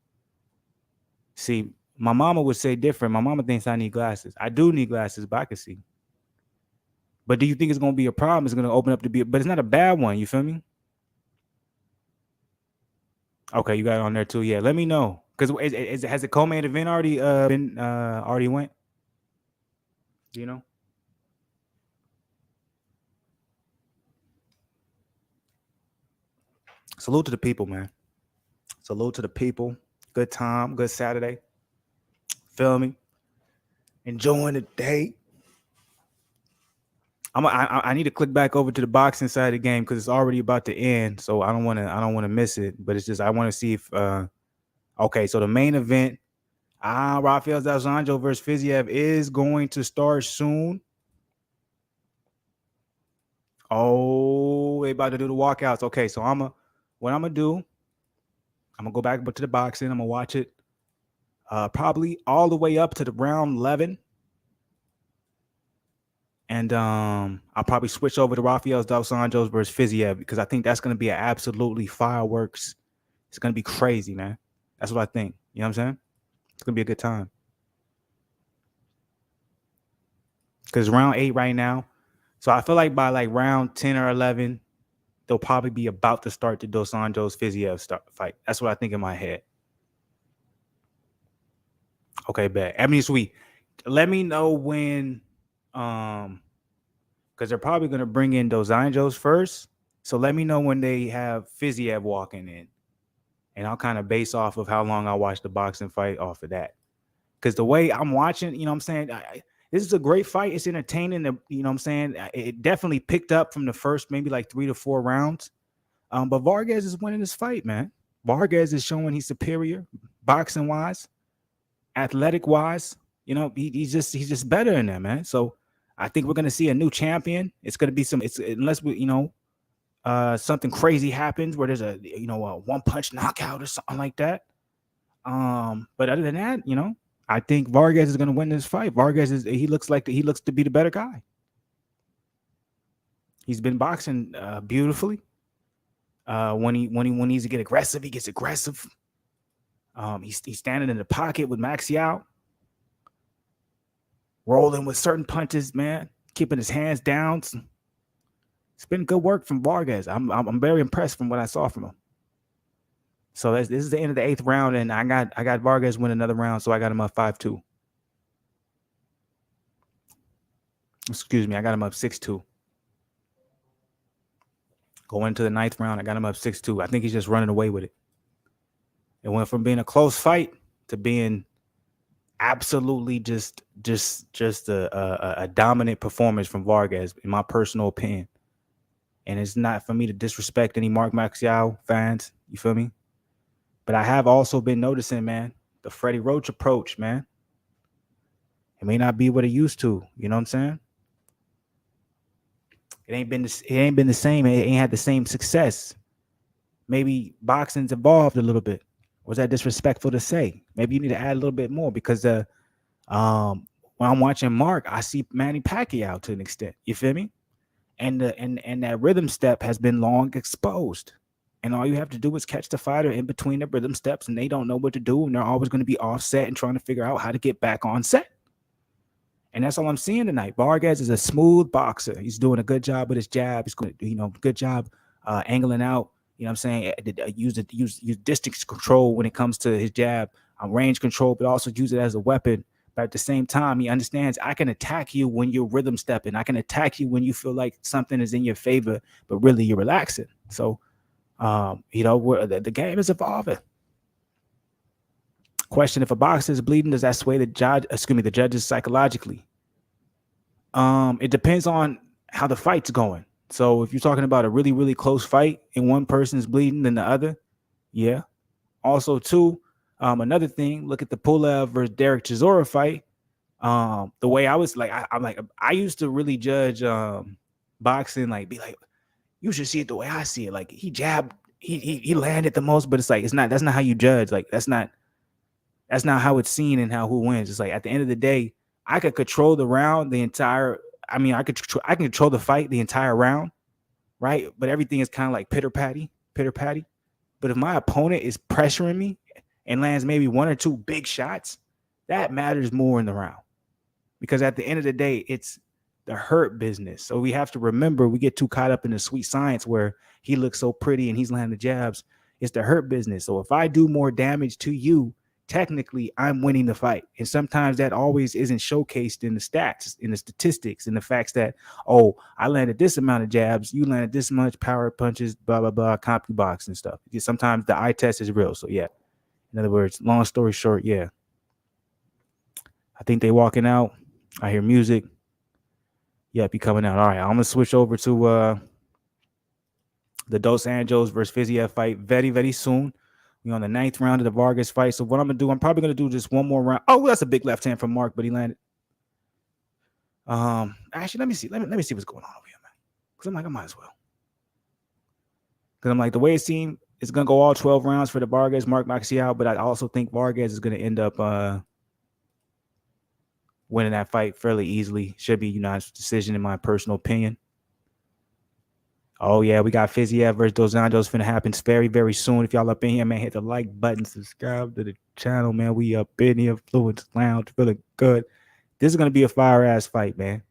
See, my mama would say different. My mama thinks I need glasses. I do need glasses, but I can see. But do you think it's gonna be a problem? It's gonna open up to be, but it's not a bad one. You feel me? Okay, you got it on there too. Yeah, let me know, because has the co-main event already been already went? Do you know? Salute to the people, man. Salute to the people. Good time, good Saturday. Feel me? Enjoying the day. I need to click back over to the boxing side of the game, because it's already about to end. So I don't want to miss it. But it's just I want to see if okay. So the main event, Rafael dos Anjos versus Fiziev, is going to start soon. Oh, they about to do the walkouts. Okay, so what I'm gonna do, I'm gonna go back to the boxing. I'm gonna watch it probably all the way up to the round 11. And I'll probably switch over to Rafael dos Anjos versus Fiziev, because I think that's gonna be an absolutely fireworks. It's gonna be crazy, man. That's what I think. You know what I'm saying? It's gonna be a good time. Because round 8 right now. So I feel like by like round 10 or 11, they'll probably be about to start the Dos Anjos Fiziev fight. That's what I think in my head. Okay, bet. I mean, sweet. Let me know when, because they're probably gonna bring in Dos Anjos first. So let me know when they have Fiziev walking in, and I'll kind of base off of how long I watch the boxing fight off of that. Because the way I'm watching, you know what I'm saying? This is a great fight. It's entertaining. You know what I'm saying? It definitely picked up from the first maybe like 3 to 4 rounds. But Vargas is winning this fight, man. Vargas is showing he's superior, boxing wise, athletic wise. You know, he's just better in there, man. So I think we're gonna see a new champion. It's gonna be unless we, something crazy happens where there's a one punch knockout or something like that. But other than that, I think Vargas is gonna win this fight. He looks to be the better guy. He's been boxing beautifully. When he needs to get aggressive, he gets aggressive. He's standing in the pocket with Magsayo, rolling with certain punches, man, keeping his hands down. It's been good work from Vargas. I'm very impressed from what I saw from him. So this is the end of the 8th round, and I got Vargas win another round, so I got him up 5-2. Excuse me, I got him up 6-2. Going into the 9th round, I got him up 6-2. I think he's just running away with it. It went from being a close fight to being absolutely just a dominant performance from Vargas, in my personal opinion. And it's not for me to disrespect any Mark Magsayo fans. You feel me? But I have also been noticing, man, the Freddie Roach approach, man. It may not be what it used to. You know what I'm saying? It ain't been the same. It ain't had the same success. Maybe boxing's evolved a little bit. Was that disrespectful to say? Maybe you need to add a little bit more, because when I'm watching Mark, I see Manny Pacquiao to an extent. You feel me? And that rhythm step has been long exposed. And all you have to do is catch the fighter in between the rhythm steps, and they don't know what to do, and they're always going to be offset and trying to figure out how to get back on set. And that's all I'm seeing tonight. Vargas is a smooth boxer. He's doing a good job with his jab. He's going to, good job angling out. You know what I'm saying? Use distance control when it comes to his jab, range control, but also use it as a weapon. But at the same time, he understands I can attack you when you're rhythm stepping. I can attack you when you feel like something is in your favor, but really you're relaxing. So, the game is evolving. Question: if a boxer is bleeding, does that sway the judges psychologically? It depends on how the fight's going. So if you're talking about a really, really close fight and one person's bleeding than the other, yeah. Also, too, another thing, look at the Pulev versus Derek Chisora fight. The way I was like, I used to really judge boxing, like be like, you should see it the way I see it. Like he jabbed, he landed the most, but it's like that's not how you judge. Like that's not how it's seen and who wins. It's like at the end of the day, I could control the round the entire. I mean, I can control the fight the entire round, right? But everything is kind of like pitter patty. But if my opponent is pressuring me and lands maybe one or two big shots, that matters more in the round. Because at the end of the day, it's the hurt business. So we have to remember, we get too caught up in the sweet science where he looks so pretty and he's landing the jabs. It's the hurt business. So if I do more damage to you, technically I'm winning the fight. And sometimes that always isn't showcased in the stats, in the statistics, in the facts that, oh, I landed this amount of jabs, you landed this much power punches, blah, blah, blah, CompuBox and stuff. Sometimes the eye test is real. So yeah, in other words, long story short, yeah. I think they walking out. I hear music. Yep, he coming out. All right, I'm going to switch over to the Dos Anjos versus Fiziev fight very, very soon. We're on the 9th round of the Vargas fight. So what I'm going to do, I'm probably going to do just one more round. Oh, that's a big left hand from Mark, but he landed. Actually, let me see. Let me see what's going on over here, man. Because I'm like, I might as well. Because I'm like, the way it seemed, it's going to go all 12 rounds for the Vargas, Mark Magsayo, but I also think Vargas is going to end up winning that fight fairly easily. Should be unanimous decision in my personal opinion. Oh, yeah, we got Fiziev versus Dos Anjos finna happen very, very soon. If y'all up in here, man, hit the like button, subscribe to the channel, man. We up in here, Fluence Lounge, feeling good. This is going to be a fire-ass fight, man.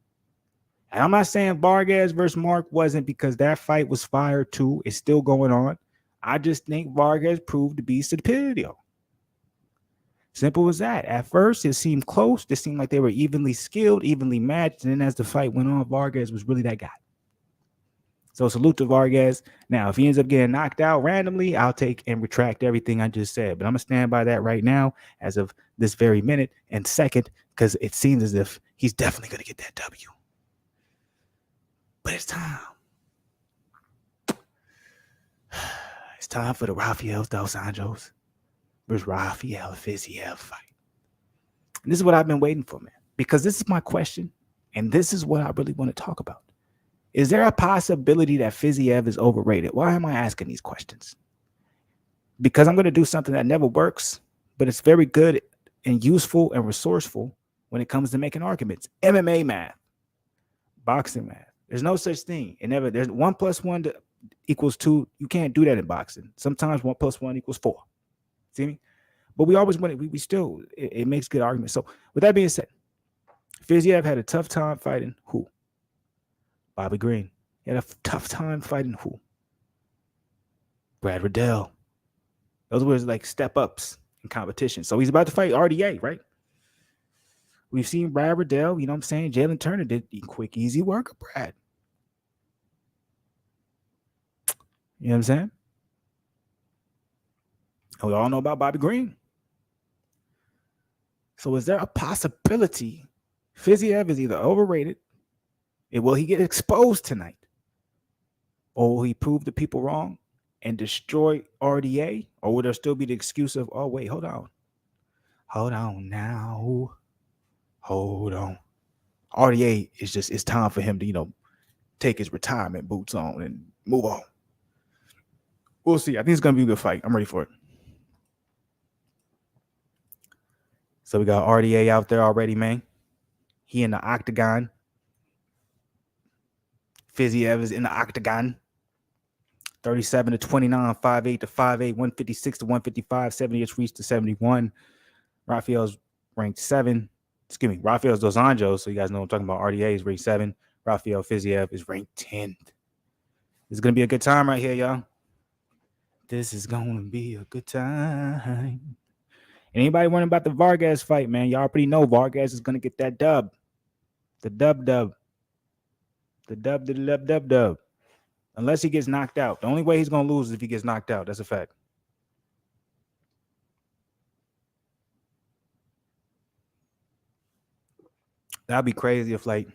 And I'm not saying Vargas versus Mark wasn't, because that fight was fire, too. It's still going on. I just think Vargas proved to be superior. Simple as that. At first, it seemed close. It seemed like they were evenly skilled, evenly matched. And then as the fight went on, Vargas was really that guy. So salute to Vargas. Now, if he ends up getting knocked out randomly, I'll take and retract everything I just said. But I'm going to stand by that right now as of this very minute and second, because it seems as if he's definitely going to get that W. But it's time. It's time for the Rafael Dos Anjos versus Rafael Fiziev fight. And this is what I've been waiting for, man, because this is my question, and this is what I really want to talk about. Is there a possibility that Fiziev is overrated? Why am I asking these questions? Because I'm going to do something that never works, but it's very good and useful and resourceful when it comes to making arguments. MMA math, boxing math. There's no such thing. There's 1 + 1 equals 2. You can't do that in boxing. Sometimes 1 + 1 = 4. See me? But we always want it. We still, it makes good arguments. So with that being said, Fiziev had a tough time fighting who? Bobby Green. He had a tough time fighting who? Brad Riddell. Those were like step ups in competition. So he's about to fight RDA, right? We've seen Brad Riddell, you know what I'm saying? Jalen Turner did quick, easy work of Brad. You know what I'm saying? And we all know about Bobby Green. So is there a possibility Fiziev is either overrated? Will he get exposed tonight? Or will he prove the people wrong and destroy RDA? Or will there still be the excuse of, oh, wait, hold on. Hold on now. Hold on. RDA is just, it's time for him to, take his retirement boots on and move on. We'll see. I think it's going to be a good fight. I'm ready for it. So we got RDA out there already, man. He in the octagon. Fiziev is in the octagon. 37 to 29, 5'8 to 5'8, 156 to 155, 70-inch reach to 71. Rafael's ranked 7. Excuse me, Rafael's Dos Anjos, so you guys know what I'm talking about. RDA is ranked 7. Rafael Fiziev is ranked 10th. It's going to be a good time right here, y'all. This is going to be a good time. Anybody wondering about the Vargas fight, man? Y'all already know Vargas is going to get that dub. The dub. The dub. Unless he gets knocked out. The only way he's going to lose is if he gets knocked out. That's a fact. That'd be crazy if, like,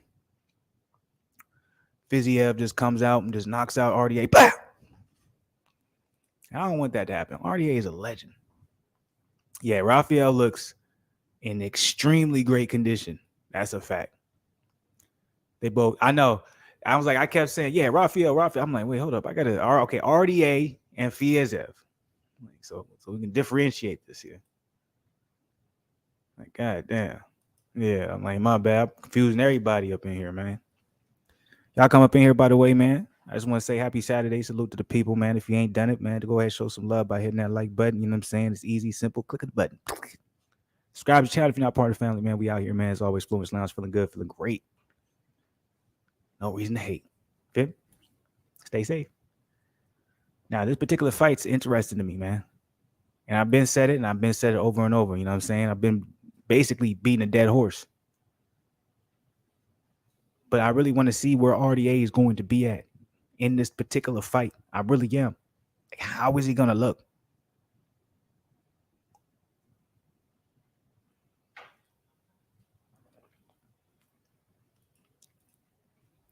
Fiziev just comes out and just knocks out RDA. Bah! I don't want that to happen. RDA is a legend. Yeah, Rafael looks in extremely great condition. That's a fact. They both, I know. I was like, I kept saying, yeah, Rafael. I'm like, wait, hold up. I got to, okay, RDA and Fiziev. So we can differentiate this here. Like, god damn. Yeah, I'm like, my bad. I'm confusing everybody up in here, man. Y'all come up in here, by the way, man. I just want to say happy Saturday. Salute to the people, man. If you ain't done it, man, to go ahead and show some love by hitting that like button. You know what I'm saying? It's easy, simple. Click the button. Subscribe to the channel if you're not part of the family, man. We out here, man. As always, Fluence Lounge, feeling good, feeling great. No reason to hate. Okay? Stay safe. Now, this particular fight's interesting to me, man. And I've been said it over and over. You know what I'm saying? I've been basically beating a dead horse. But I really want to see where RDA is going to be at in this particular fight. I really am. Like, how is he going to look?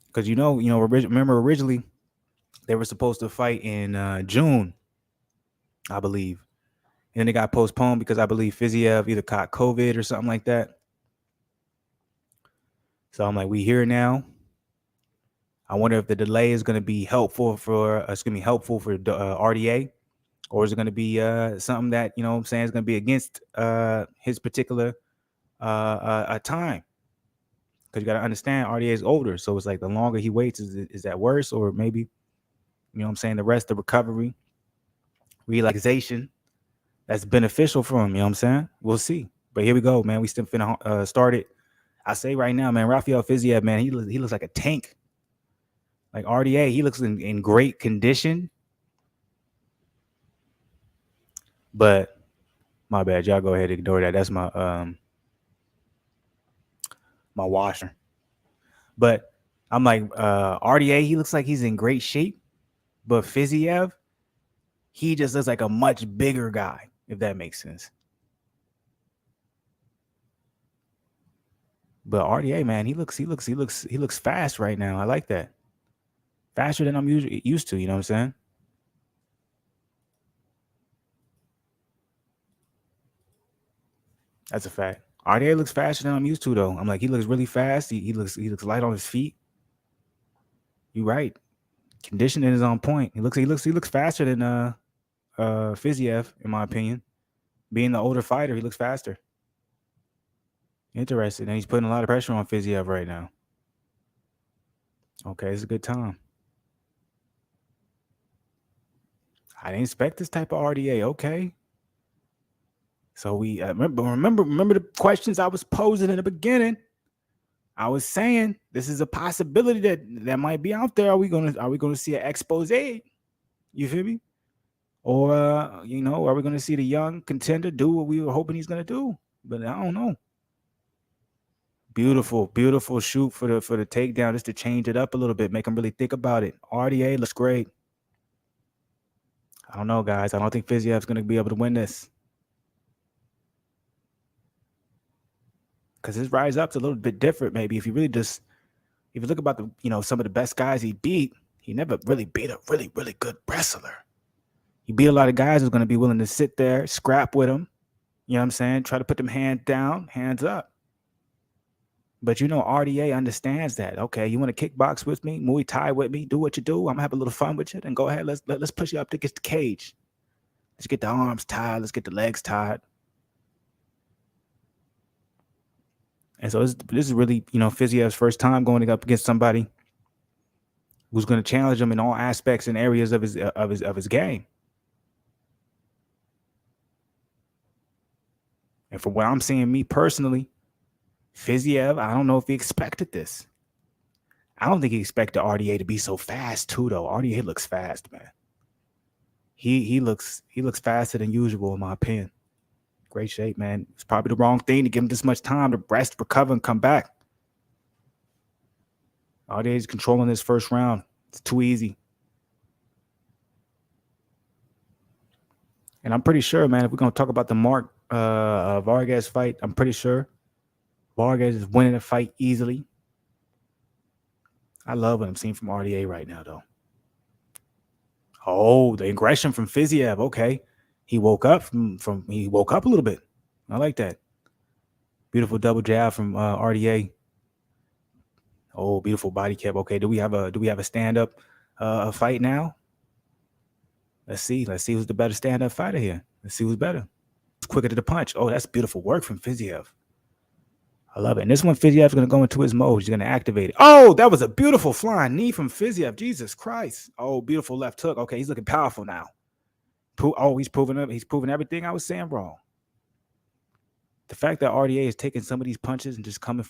Because, remember originally they were supposed to fight in June, I believe. And then it got postponed because I believe Fiziev either caught COVID or something like that. So I'm like, we here now. I wonder if the delay is going to be helpful for RDA, or is it going to be something that, you know what I'm saying, is going to be against his particular time. Because you got to understand, RDA is older. So it's like the longer he waits, is that worse? Or maybe, you know what I'm saying, the rest of recovery, relaxation, that's beneficial for him. You know what I'm saying? We'll see. But here we go, man. We still finna start it. I say right now, man, Rafael Fiziev, man, he looks like a tank. Like RDA, he looks in great condition. But my bad, y'all go ahead and ignore that. That's my my washer. But I'm like, RDA, he looks like he's in great shape. But Fiziev, he just looks like a much bigger guy, if that makes sense. But RDA, man, he looks fast right now. I like that. Faster than I'm used to, you know what I'm saying? That's a fact. RDA looks faster than I'm used to, though. I'm like, he looks really fast. He looks light on his feet. You're right. Conditioning is on point. He looks faster than Fiziev, in my opinion. Being the older fighter, he looks faster. Interesting. And he's putting a lot of pressure on Fiziev right now. Okay, it's a good time. I didn't expect this type of RDA. Okay. So we remember the questions I was posing in the beginning. I was saying this is a possibility that might be out there. Are we gonna see an expose? You feel me? Or are we gonna see the young contender do what we were hoping he's gonna do? But I don't know. Beautiful shoot for the takedown, just to change it up a little bit, make him really think about it. RDA looks great. I don't know, guys. I don't think Fiziev's gonna be able to win this. Because his rise up's a little bit different, maybe. If you look about some of the best guys he beat, he never really beat a really, really good wrestler. He beat a lot of guys who's going to be willing to sit there, scrap with him. You know what I'm saying? Try to put them hands down, hands up. But RDA understands that. Okay, you want to kickbox with me, Muay Thai with me, do what you do. I'm gonna have a little fun with you. Then go ahead. Let's push you up against the cage. Let's get the arms tied. Let's get the legs tied. And so this is really, Fiziev's first time going up against somebody who's going to challenge him in all aspects and areas of his game. And from what I'm seeing, me personally, Fiziev, I don't know if he expected this. I don't think he expected RDA to be so fast too, though. RDA looks fast, man. He looks faster than usual, in my opinion. Great shape, man. It's probably the wrong thing to give him this much time to rest, recover, and come back. RDA's controlling this first round. It's too easy. And I'm pretty sure, man, if we're gonna talk about the Vargas fight, I'm pretty sure Vargas is winning the fight easily. I love what I'm seeing from RDA right now, though. Oh, the aggression from Fiziev. Okay, he woke up he woke up a little bit. I like that. Beautiful double jab from RDA. Oh, beautiful body cap. Okay, do we have a stand up fight now? Let's see who's the better stand up fighter here. Let's see who's better. It's quicker to the punch. Oh, that's beautiful work from Fiziev. I love it. And this one, Fiziev's going to go into his mode. He's going to activate it. Oh, that was a beautiful flying knee from Fiziev. Jesus Christ. Oh, beautiful left hook. Okay, he's looking powerful now. He's proving everything I was saying wrong. The fact that RDA is taking some of these punches and just coming,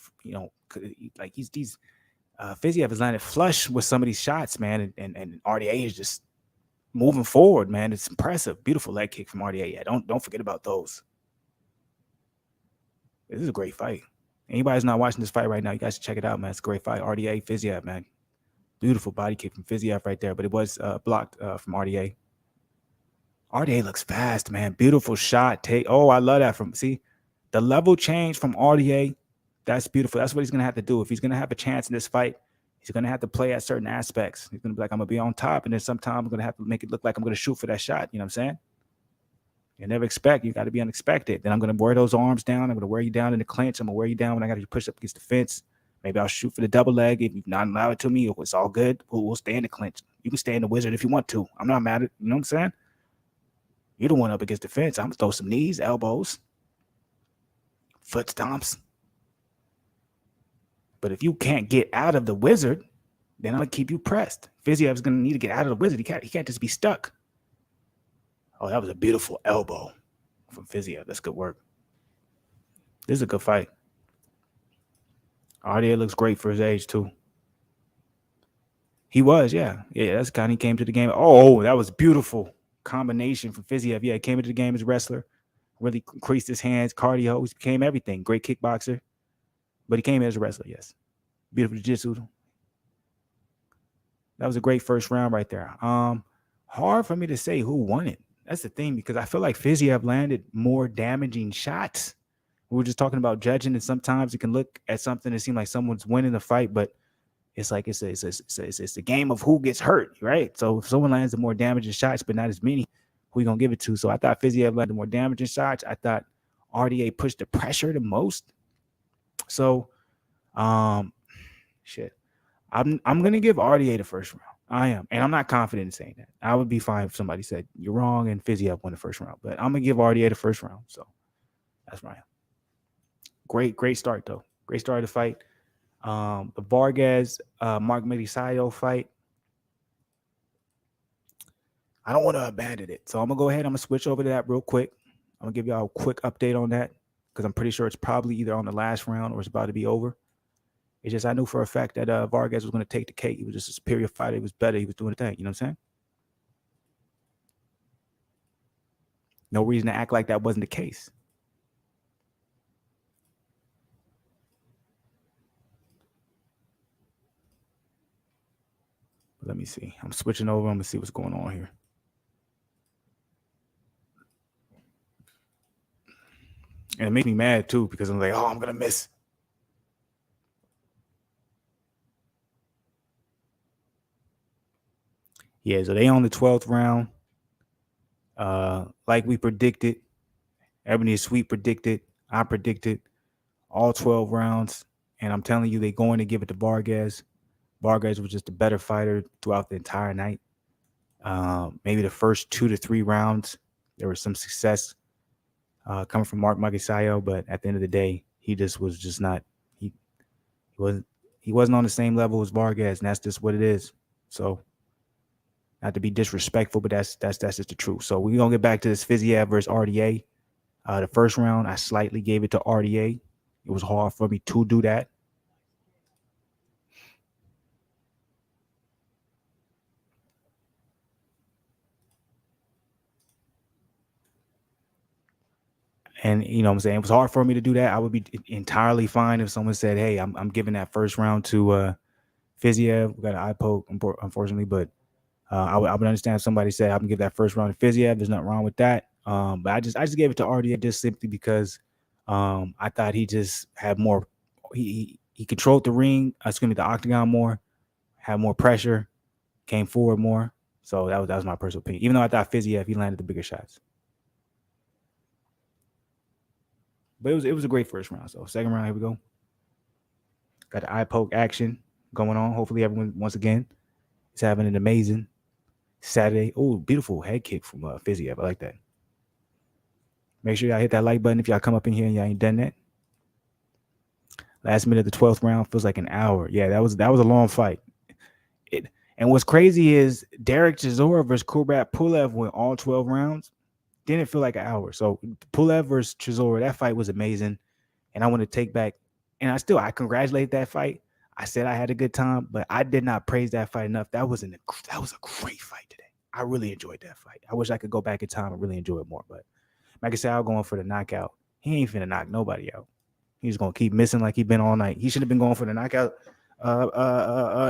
like Fiziev is landing flush with some of these shots, man, and RDA is just moving forward, man. It's impressive. Beautiful leg kick from RDA. Yeah, don't forget about those. This is a great fight. Anybody's not watching this fight right now, you guys should check it out, man. It's a great fight. RDA, Fiziev, man. Beautiful body kick from Fiziev right there, but it was blocked from RDA. RDA looks fast, man. Beautiful shot. Oh, I love that. See, the level change from RDA, that's beautiful. That's what he's going to have to do. If he's going to have a chance in this fight, he's going to have to play at certain aspects. He's going to be like, I'm going to be on top, and then sometimes I'm going to have to make it look like I'm going to shoot for that shot. You know what I'm saying? You never expect. You got to be unexpected. Then I'm going to wear those arms down. I'm going to wear you down in the clinch. I'm going to wear you down when I got to push up against the fence. Maybe I'll shoot for the double leg. If you've not allowed it to me, it's all good. We'll stay in the clinch. You can stay in the wizard if you want to. I'm not mad at it. You know what I'm saying? You're the one up against the fence. I'm going to throw some knees, elbows, foot stomps. But if you can't get out of the wizard, then I'm going to keep you pressed. Fiziev's going to need to get out of the wizard. He can't just be stuck. Oh, that was a beautiful elbow from Fiziev. That's good work. This is a good fight. RDA looks great for his age, too. He was, yeah. Yeah, that's the kind he came to the game. Oh, that was beautiful combination from Fiziev. Yeah, he came into the game as a wrestler. Really increased his hands, cardio. He became everything. Great kickboxer. But he came as a wrestler, yes. Beautiful jiu-jitsu. That was a great first round right there. Hard for me to say who won it. That's the thing, because I feel like Fiziev landed more damaging shots. We were just talking about judging, and sometimes it can look at something and seem like someone's winning the fight, but it's like it's a game of who gets hurt, right? So if someone lands the more damaging shots, but not as many, who you gonna give it to? So I thought Fiziev landed more damaging shots. I thought RDA pushed the pressure the most. So, shit, I'm gonna give RDA the first round. I am, and I'm not confident in saying that. I would be fine if somebody said you're wrong and Fiziev won the first round, but I'm gonna give RDA the first round. So that's right. Great start though. Great start of the fight. The Vargas Magsayo fight. I don't want to abandon it, so I'm gonna go ahead. I'm gonna switch over to that real quick. I'm gonna give y'all a quick update on that because I'm pretty sure it's probably either on the last round or it's about to be over. It's just I knew for a fact that Vargas was going to take the cake. He was just a superior fighter. He was better. He was doing the thing. You know what I'm saying? No reason to act like that wasn't the case. But let me see. I'm switching over. I'm going to see what's going on here. And it makes me mad, too, because I'm like, oh, I'm going to miss. Yeah, so they on the 12th round. Like we predicted. Ebony Sweet predicted. I predicted all 12 rounds. And I'm telling you, they're going to give it to Vargas. Vargas was just a better fighter throughout the entire night. Maybe the first 2 to 3 rounds, there was some success coming from Magsayo, but at the end of the day, he wasn't on the same level as Vargas, and that's just what it is. So not to be disrespectful, but that's just the truth. So we're gonna get back to this Fiziev versus RDA. The first round, I slightly gave it to RDA. It was hard for me to do that. And you know what I'm saying? It was hard for me to do that. I would be entirely fine if someone said, hey, I'm giving that first round to Fiziev. We got an eye poke, unfortunately, but I would understand if somebody said I'm gonna give that first round to Fiziev. There's nothing wrong with that. But I just gave it to RDA just simply because I thought he just had more. He controlled the ring. Excuse me, the octagon more, had more pressure, came forward more. So that was my personal opinion. Even though I thought Fiziev, he landed the bigger shots. But it was a great first round. So second round, here we go. Got the eye poke action going on. Hopefully everyone once again is having an amazing Saturday. Oh, beautiful head kick from Fiziev. I like that. Make sure y'all hit that like button if y'all come up in here and y'all ain't done that. Last minute of the 12th round feels like an hour. Yeah, that was a long fight. And what's crazy is Derek Chisora versus Kubrat Pulev went all 12 rounds. Didn't feel like an hour. So Pulev versus Chisora, that fight was amazing. And I want to take back, and I congratulate that fight. I said I had a good time, but I did not praise that fight enough. That was a great fight today. I really enjoyed that fight. I wish I could go back in time and really enjoy it more. But Magsayo going for the knockout. He ain't finna knock nobody out. He's gonna keep missing like he been all night. He should have been going for the knockout.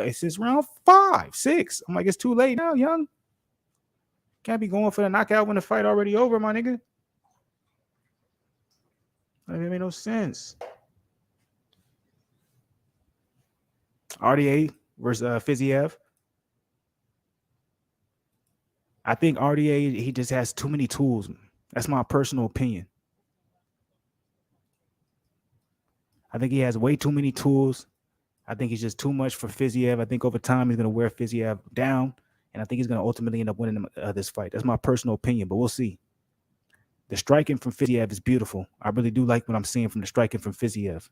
It's since round 5, 6. I'm like, it's too late now, young. Can't be going for the knockout when the fight already over, my nigga. That made no sense. RDA versus Fiziev. I think RDA, he just has too many tools. That's my personal opinion. I think he has way too many tools. I think he's just too much for Fiziev. I think over time he's going to wear Fiziev down, and I think he's going to ultimately end up winning this fight. That's my personal opinion, but we'll see. The striking from Fiziev is beautiful. I really do like what I'm seeing from the striking from Fiziev.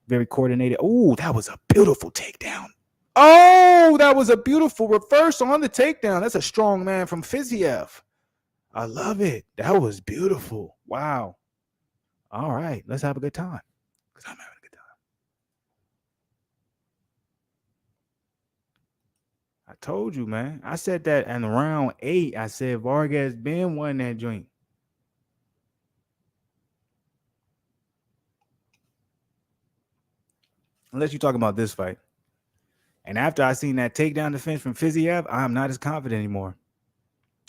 Very coordinated. Oh, that was a beautiful takedown. Oh, that was a beautiful reverse on the takedown. That's a strong man from Fiziev. I love it. That was beautiful. Wow. All right, let's have a good time. Because I'm having a good time. I told you, man. I said that in round 8. I said Vargas been won that joint. Unless you're talking about this fight. And after I seen that takedown defense from Fiziev, I'm not as confident anymore.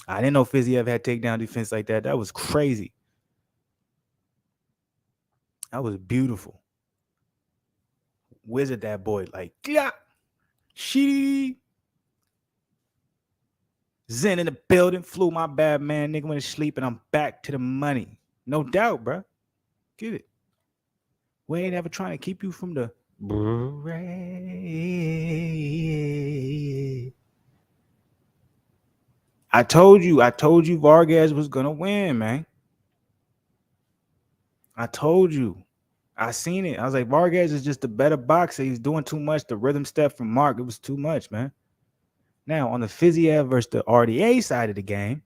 I didn't know Fiziev had takedown defense like that. That was crazy. That was beautiful. Wizard that boy. Like, yeah. She Zen in the building. Flew my bad man. Nigga went to sleep and I'm back to the money. No doubt, bro. Get it. We ain't ever trying to keep you from the I told you Vargas was gonna win, man. I told you. I seen it. I was like, Vargas is just a better boxer. He's doing too much. The rhythm step from Mark, it was too much, man. Now, on the Fiziev versus the RDA side of the game,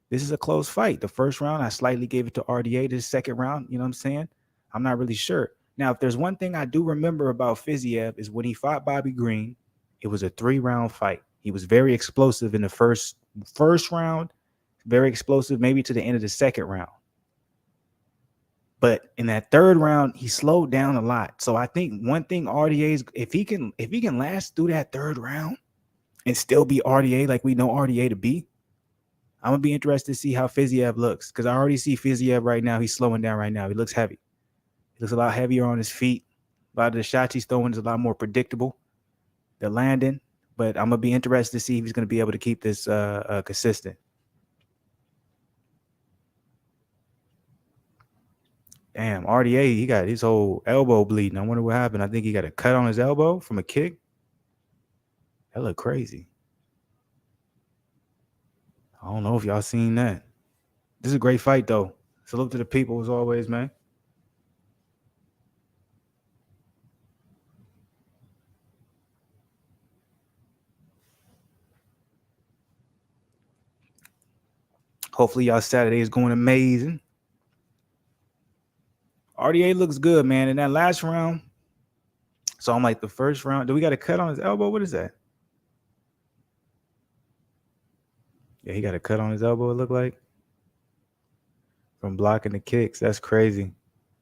this is a close fight. The first round, I slightly gave it to RDA. The second round, you know what I'm saying? I'm not really sure. Now, if there's one thing I do remember about Fiziev is when he fought Bobby Green, it was a 3-round fight. He was very explosive in the first round, very explosive maybe to the end of the second round. But in that third round, he slowed down a lot. So I think one thing RDA's if he can last through that third round and still be RDA like we know RDA to be, I'm gonna be interested to see how Fiziev looks because I already see Fiziev right now. He's slowing down right now. He looks heavy. He looks a lot heavier on his feet. A lot of the shots he's throwing is a lot more predictable. They're landing, but I'm gonna be interested to see if he's gonna be able to keep this consistent. Damn, RDA, he got his whole elbow bleeding. I wonder what happened. I think he got a cut on his elbow from a kick. That looked crazy. I don't know if y'all seen that. This is a great fight, though. Salute to the people, as always, man. Hopefully y'all Saturday is going amazing. RDA looks good, man. In that last round, so I'm like the first round. Do we got a cut on his elbow? What is that? Yeah, he got a cut on his elbow, it looked like. From blocking the kicks. That's crazy.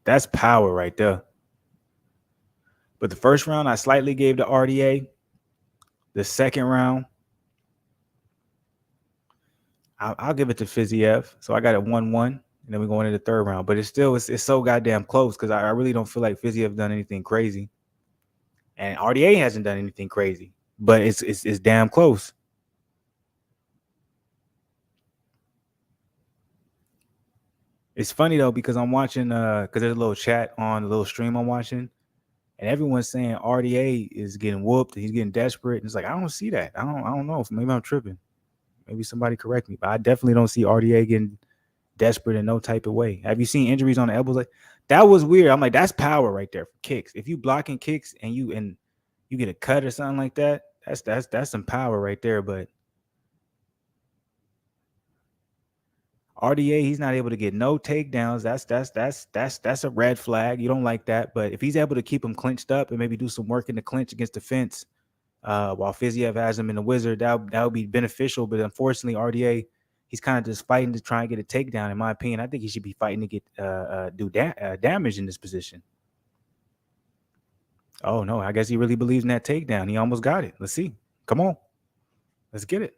That's power right there. But the first round, I slightly gave to RDA. The second round, I'll give it to Fiziev. So I got it 1-1. And then we're going into the third round. But it's so goddamn close because I really don't feel like Fiziev done anything crazy. And RDA hasn't done anything crazy. But it's damn close. It's funny though because I'm watching because there's a little chat on the little stream I'm watching, and everyone's saying RDA is getting whooped, he's getting desperate. And it's like I don't see that. I don't know. Maybe I'm tripping. Maybe somebody correct me, but I definitely don't see RDA getting desperate in no type of way. Have you seen injuries on the elbows? Like that was weird. I'm like, that's power right there for kicks. If you blocking kicks and you get a cut or something like that, that's some power right there. But RDA, he's not able to get no takedowns. That's a red flag. You don't like that. But if he's able to keep him clinched up and maybe do some work in the clinch against the fence, while Fiziev has him in the wizard, that would be beneficial. But unfortunately, RDA, he's kind of just fighting to try and get a takedown. In my opinion, I think he should be fighting to get damage in this position. Oh no, I guess he really believes in that takedown. He almost got it. Let's see. Come on, let's get it.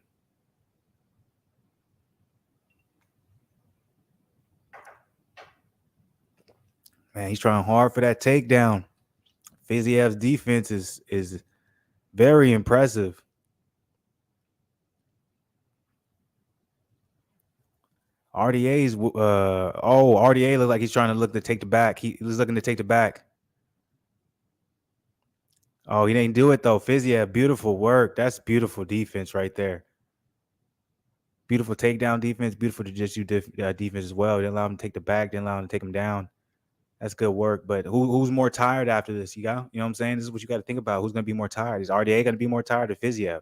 Man, he's trying hard for that takedown. Fiziev's defense is very impressive. RDA's RDA looked like he's trying to take the back. He was looking to take the back. Oh, he didn't do it though. Fiziev, beautiful work. That's beautiful defense right there. Beautiful takedown defense. Beautiful jiu-jitsu defense as well. Didn't allow him to take the back. Didn't allow him to take him down. That's good work. But who's more tired after this? You know what I'm saying? This is what you got to think about. Who's going to be more tired? Is RDA going to be more tired or Fiziev?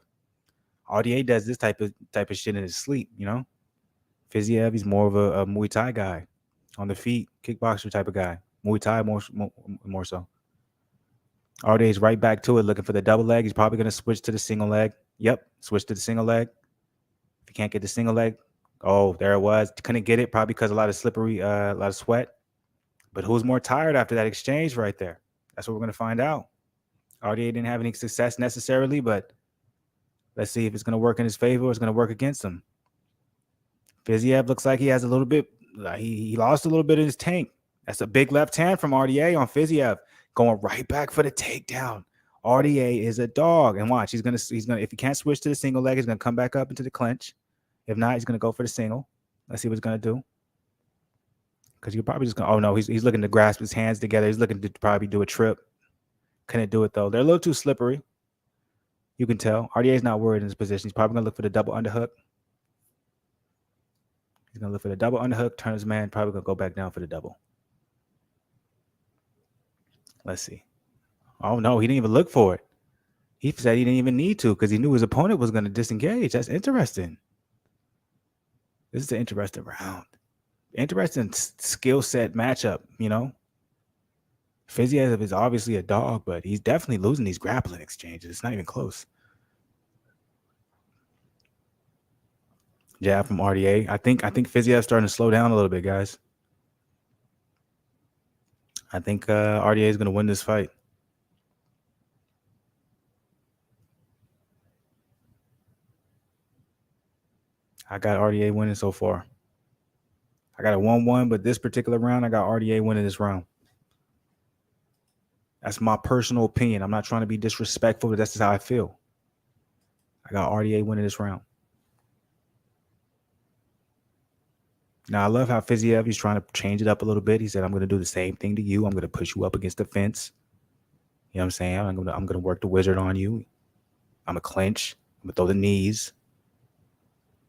RDA does this type of shit in his sleep, you know? Fiziev, he's more of a Muay Thai guy. On the feet, kickboxer type of guy. Muay Thai more so. RDA's right back to it, looking for the double leg. He's probably going to switch to the single leg. Yep, switch to the single leg. If you can't get the single leg, oh, there it was. Couldn't get it, probably because a lot of slippery, a lot of sweat. But who's more tired after that exchange right there? That's what we're going to find out. RDA didn't have any success necessarily, but let's see if it's going to work in his favor or it's going to work against him. Fiziev looks like he has a little bit, he lost a little bit of his tank. That's a big left hand from RDA on Fiziev, going right back for the takedown. RDA is a dog. And watch, he's gonna if he can't switch to the single leg, he's gonna come back up into the clinch. If not, he's gonna go for the single. Let's see what he's gonna do. Because you're probably just gonna, oh no, he's looking to grasp his hands together. He's looking to probably do a trip. Couldn't do it though. They're a little too slippery. You can tell. RDA's not worried in this position. He's probably gonna look for the double underhook. He's gonna look for the double underhook, turn his man, probably gonna go back down for the double. Let's see. Oh no, he didn't even look for it. He said he didn't even need to because he knew his opponent was gonna disengage. That's interesting. This is an interesting round. Interesting skill set matchup, you know. Fiziev is obviously a dog, but he's definitely losing these grappling exchanges. It's not even close. Jab from RDA. I think Fiziev's starting to slow down a little bit, guys. I think RDA is going to win this fight. I got RDA winning so far. I got a 1-1, but this particular round, I got RDA winning this round. That's my personal opinion. I'm not trying to be disrespectful, but that's just how I feel. I got RDA winning this round. Now, I love how Fiziev, he's trying to change it up a little bit. He said, I'm going to do the same thing to you. I'm going to push you up against the fence. You know what I'm saying? I'm going to work the wizard on you. I'm going to clinch. I'm going to throw the knees.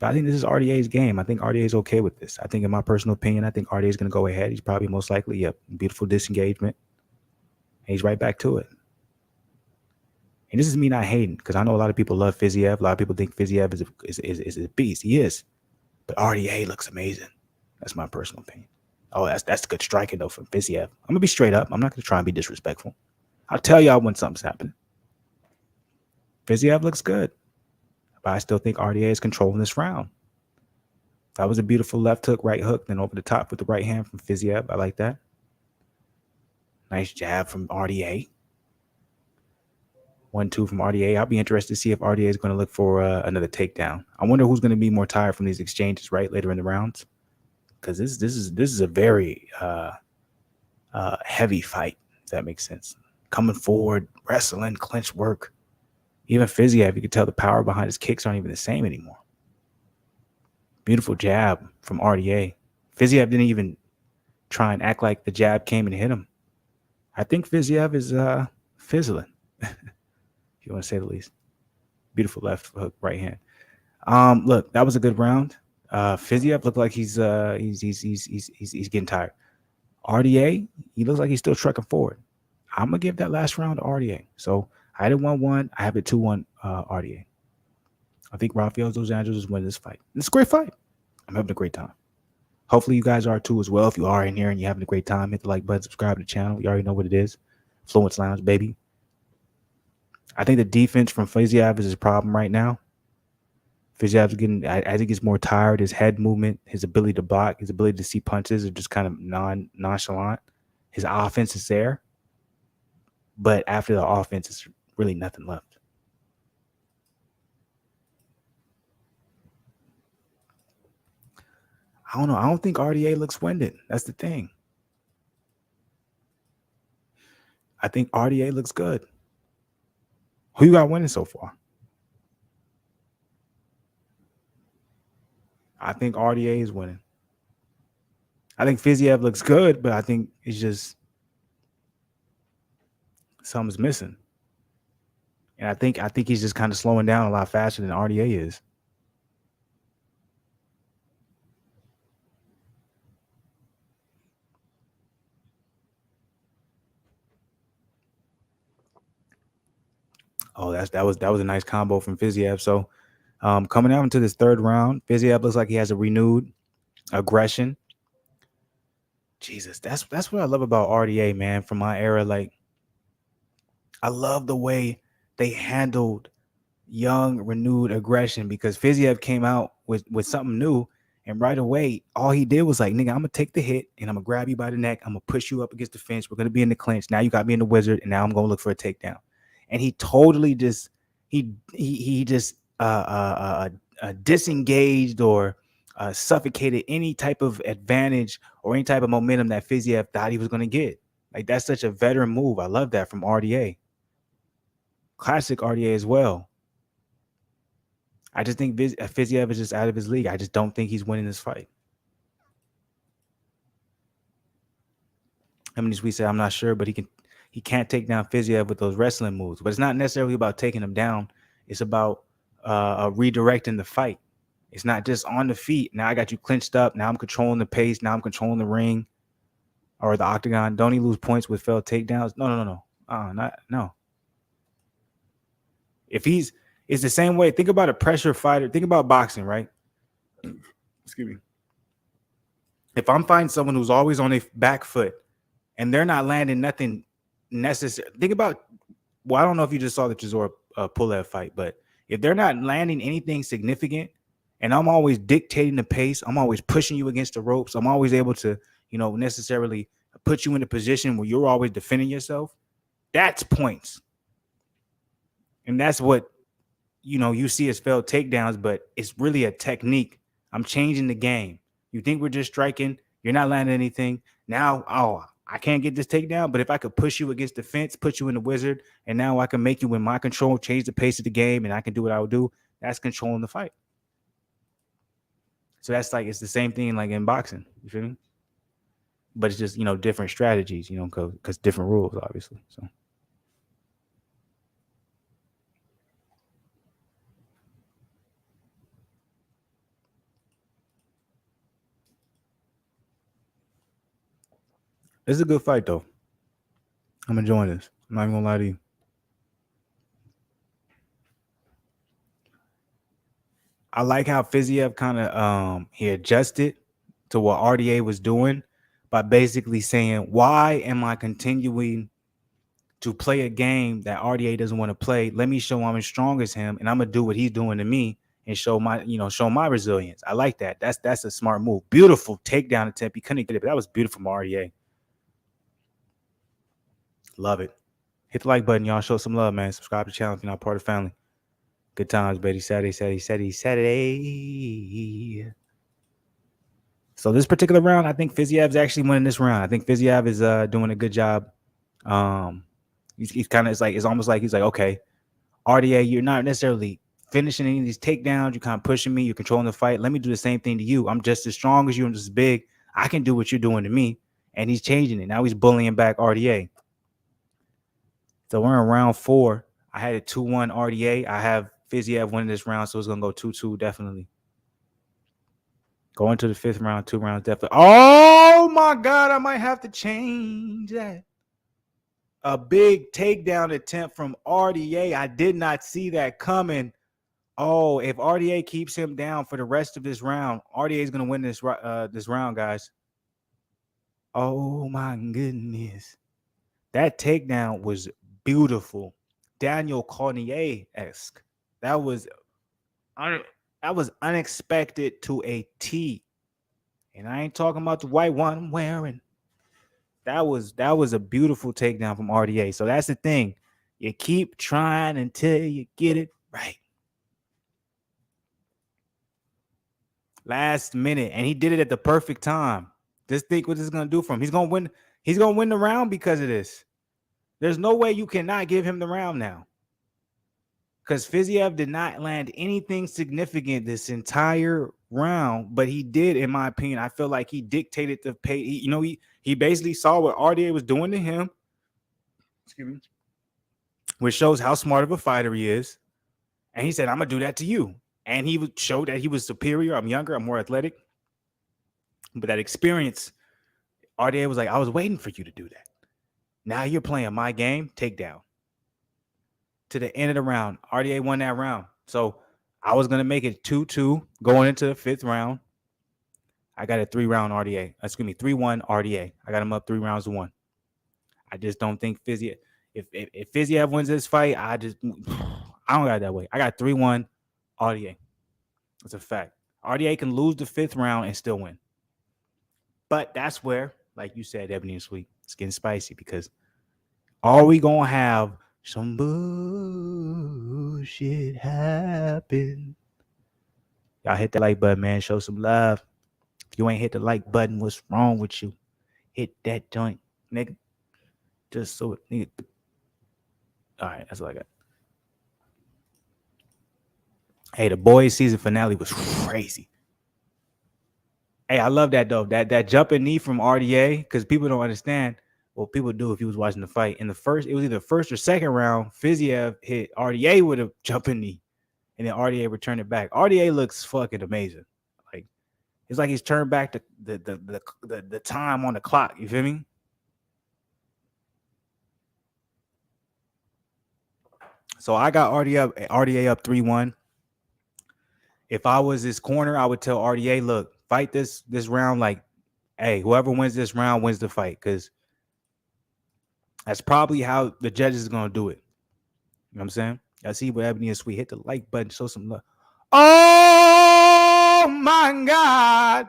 But I think this is RDA's game. I think RDA is okay with this. I think in my personal opinion, I think RDA is going to go ahead. He's probably most likely, beautiful disengagement. And he's right back to it. And this is me not hating because I know a lot of people love Fiziev. A lot of people think Fiziev is a beast. He is. But RDA looks amazing. That's my personal opinion. Oh, that's good striking though from Fiziev. I'm gonna be straight up. I'm not gonna try and be disrespectful. I'll tell y'all when something's happening. Fiziev looks good, but I still think RDA is controlling this round. That was a beautiful left hook, right hook, then over the top with the right hand from Fiziev. I like that. Nice jab from RDA. 1-2 from RDA. I'll be interested to see if RDA is going to look for another takedown. I wonder who's going to be more tired from these exchanges right later in the rounds, because this is a very heavy fight. If that makes sense. Coming forward, wrestling, clinch work. Even Fiziev, you can tell the power behind his kicks aren't even the same anymore. Beautiful jab from RDA. Fiziev didn't even try and act like the jab came and hit him. I think Fiziev is fizzling, if you want to say the least. Beautiful left hook, right hand. Look, that was a good round. Fiziev looked like he's getting tired. RDA, he looks like he's still trucking forward. I'm gonna give that last round to RDA. So I had it 1-1. I have it 2-1 RDA. I think Rafael dos Anjos is winning this fight. It's a great fight. I'm having a great time. Hopefully you guys are too as well. If you are in here and you're having a great time, hit the like button, subscribe to the channel. You already know what it is. Fluence Lounge, baby. I think the defense from Fiziev is his problem right now. Fiziev's getting, I think he's more tired. His head movement, his ability to block, his ability to see punches are just kind of nonchalant. His offense is there, but after the offense, it's really nothing left. I don't know. I don't think RDA looks winded. That's the thing. I think RDA looks good. Who you got winning so far? I think RDA is winning. I think Fiziev looks good, but I think it's just something's missing. And I think he's just kind of slowing down a lot faster than RDA is. Oh, that was a nice combo from Fiziev. So coming out into this third round, Fiziev looks like he has a renewed aggression. Jesus, that's what I love about RDA, man, from my era. Like, I love the way they handled young, renewed aggression, because Fiziev came out with something new, and right away, all he did was like, nigga, I'm gonna take the hit and I'm gonna grab you by the neck. I'm gonna push you up against the fence. We're gonna be in the clinch. Now you got me in the wizard, and now I'm gonna look for a takedown. And he totally just he just disengaged or suffocated any type of advantage or any type of momentum that Fiziev thought he was gonna get. Like, that's such a veteran move. I love that from RDA. Classic RDA as well. I just think Fiziev is just out of his league. I just don't think he's winning this fight. How many we say I'm not sure, but he can't take down Fiziev with those wrestling moves. But it's not necessarily about taking him down. It's about redirecting the fight. It's not just on the feet. Now I got you clinched up. Now I'm controlling the pace. Now I'm controlling the ring or the octagon. Don't he lose points with failed takedowns? No. No. If it's the same way. Think about a pressure fighter. Think about boxing, right? Excuse me. If I'm fighting someone who's always on their back foot and they're not landing nothing necessary, think about, well, I don't know if you just saw the Chisora Pulev fight, but if they're not landing anything significant and I'm always dictating the pace, I'm always pushing you against the ropes, I'm always able to, necessarily put you in a position where you're always defending yourself, that's points. And that's what, you see as failed takedowns, but it's really a technique. I'm changing the game. You think we're just striking, you're not landing anything. Now, I can't get this takedown, but if I could push you against the fence, put you in the wizard, and now I can make you in my control, change the pace of the game, and I can do what I would do, that's controlling the fight. So that's like, it's the same thing like in boxing. You feel me? But it's just, different strategies, because different rules, obviously. So. This is a good fight, though. I'm enjoying this. I'm not even gonna lie to you. I like how Fiziev kind of he adjusted to what RDA was doing by basically saying, "Why am I continuing to play a game that RDA doesn't want to play? Let me show I'm as strong as him, and I'm gonna do what he's doing to me and show my, show my resilience." I like that. That's a smart move. Beautiful takedown attempt. He couldn't get it, but that was beautiful from RDA. Love it. Hit the like button, y'all. Show some love, man. Subscribe to the channel if you're not part of the family. Good times, baby. Saturday. So this particular round, I think Fiziev's actually winning this round. I think Fiziev is doing a good job. He's kind of, it's almost like he's like, okay, RDA, you're not necessarily finishing any of these takedowns. You're kind of pushing me. You're controlling the fight. Let me do the same thing to you. I'm just as strong as you. I'm just as big. I can do what you're doing to me. And he's changing it. Now he's bullying back RDA. So we're in round 4. I had a 2-1 RDA. I have Fiziev winning this round, so it's going to go 2-2 definitely. Going to the 5th round, 2 rounds definitely. Oh, my God. I might have to change that. A big takedown attempt from RDA. I did not see that coming. Oh, if RDA keeps him down for the rest of this round, RDA is going to win this round, guys. Oh, my goodness. That takedown was beautiful. Daniel Cormier-esque. That was unexpected to a T. And I ain't talking about the white one I'm wearing. That was a beautiful takedown from RDA. So that's the thing. You keep trying until you get it right. Last minute, and he did it at the perfect time. Just think what this is gonna do for him. He's gonna win. He's gonna win the round because of this. There's no way you cannot give him the round now. Because Fiziev did not land anything significant this entire round, but he did, in my opinion. I feel like he dictated the pace. He basically saw what RDA was doing to him, which shows how smart of a fighter he is. And he said, "I'm gonna do that to you." And he showed that he was superior. I'm younger. I'm more athletic. But that experience, RDA was like, "I was waiting for you to do that. Now you're playing my game. Takedown." To the end of the round, RDA won that round. So I was going to make it 2-2 going into the 5th round. I got a 3-round RDA. 3-1 RDA. I got him up 3 rounds to 1. I just don't think Fiziev, if Fiziev wins this fight, I don't got it that way. I got 3-1 RDA. That's a fact. RDA can lose the 5th round and still win. But that's where, like you said, Ebony and Sweet, it's getting spicy because are we going to have some bullshit happen? Y'all hit that like button, man. Show some love. If you ain't hit the like button, what's wrong with you? Hit that joint, nigga. Just so it, nigga. All right, that's all I got. Hey, the boys season finale was crazy. Hey, I love that though. That jumping knee from RDA, because people don't understand. Well, people do if you was watching the fight. In the first, it was either first or second round, Fiziev hit RDA with a jumping knee, and then RDA returned it back. RDA looks fucking amazing. Like it's like he's turned back the time on the clock. You feel me? So I got RDA up 3-1. If I was his corner, I would tell RDA, look, fight this round. Like, hey, whoever wins this round wins the fight, because that's probably how the judges are gonna do it. You know what I'm saying? I see what Ebony and Sweet. Hit the like button, show some love. Oh my God.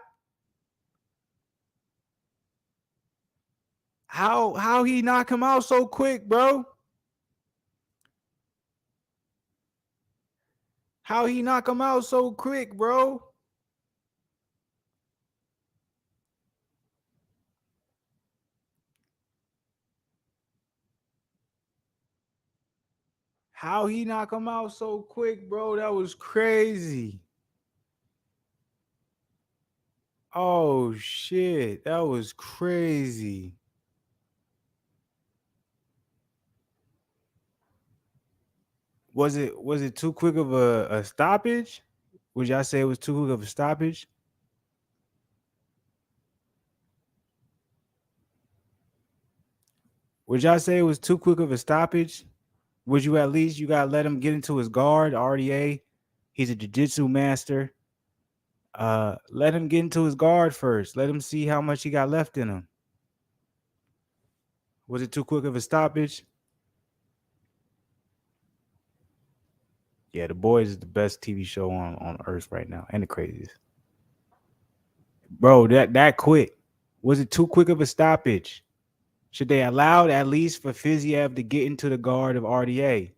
How he knock him out so quick, bro? How he knock him out so quick, bro? How he knock him out so quick, bro? That was crazy. Oh shit, that was crazy. Was it too quick of a stoppage? Would y'all say it was too quick of a stoppage? Would y'all say it was too quick of a stoppage? Would you at least you gotta let him get into his guard? RDA, He's a jiu-jitsu master. Let him get into his guard first. Let him see how much he got left in him. Was it too quick of a stoppage? Yeah, The Boys is the best TV show on earth right now, and the craziest. Bro, that quick. Was it too quick of a stoppage? Should they allow at least for Fiziev to get into the guard of RDA?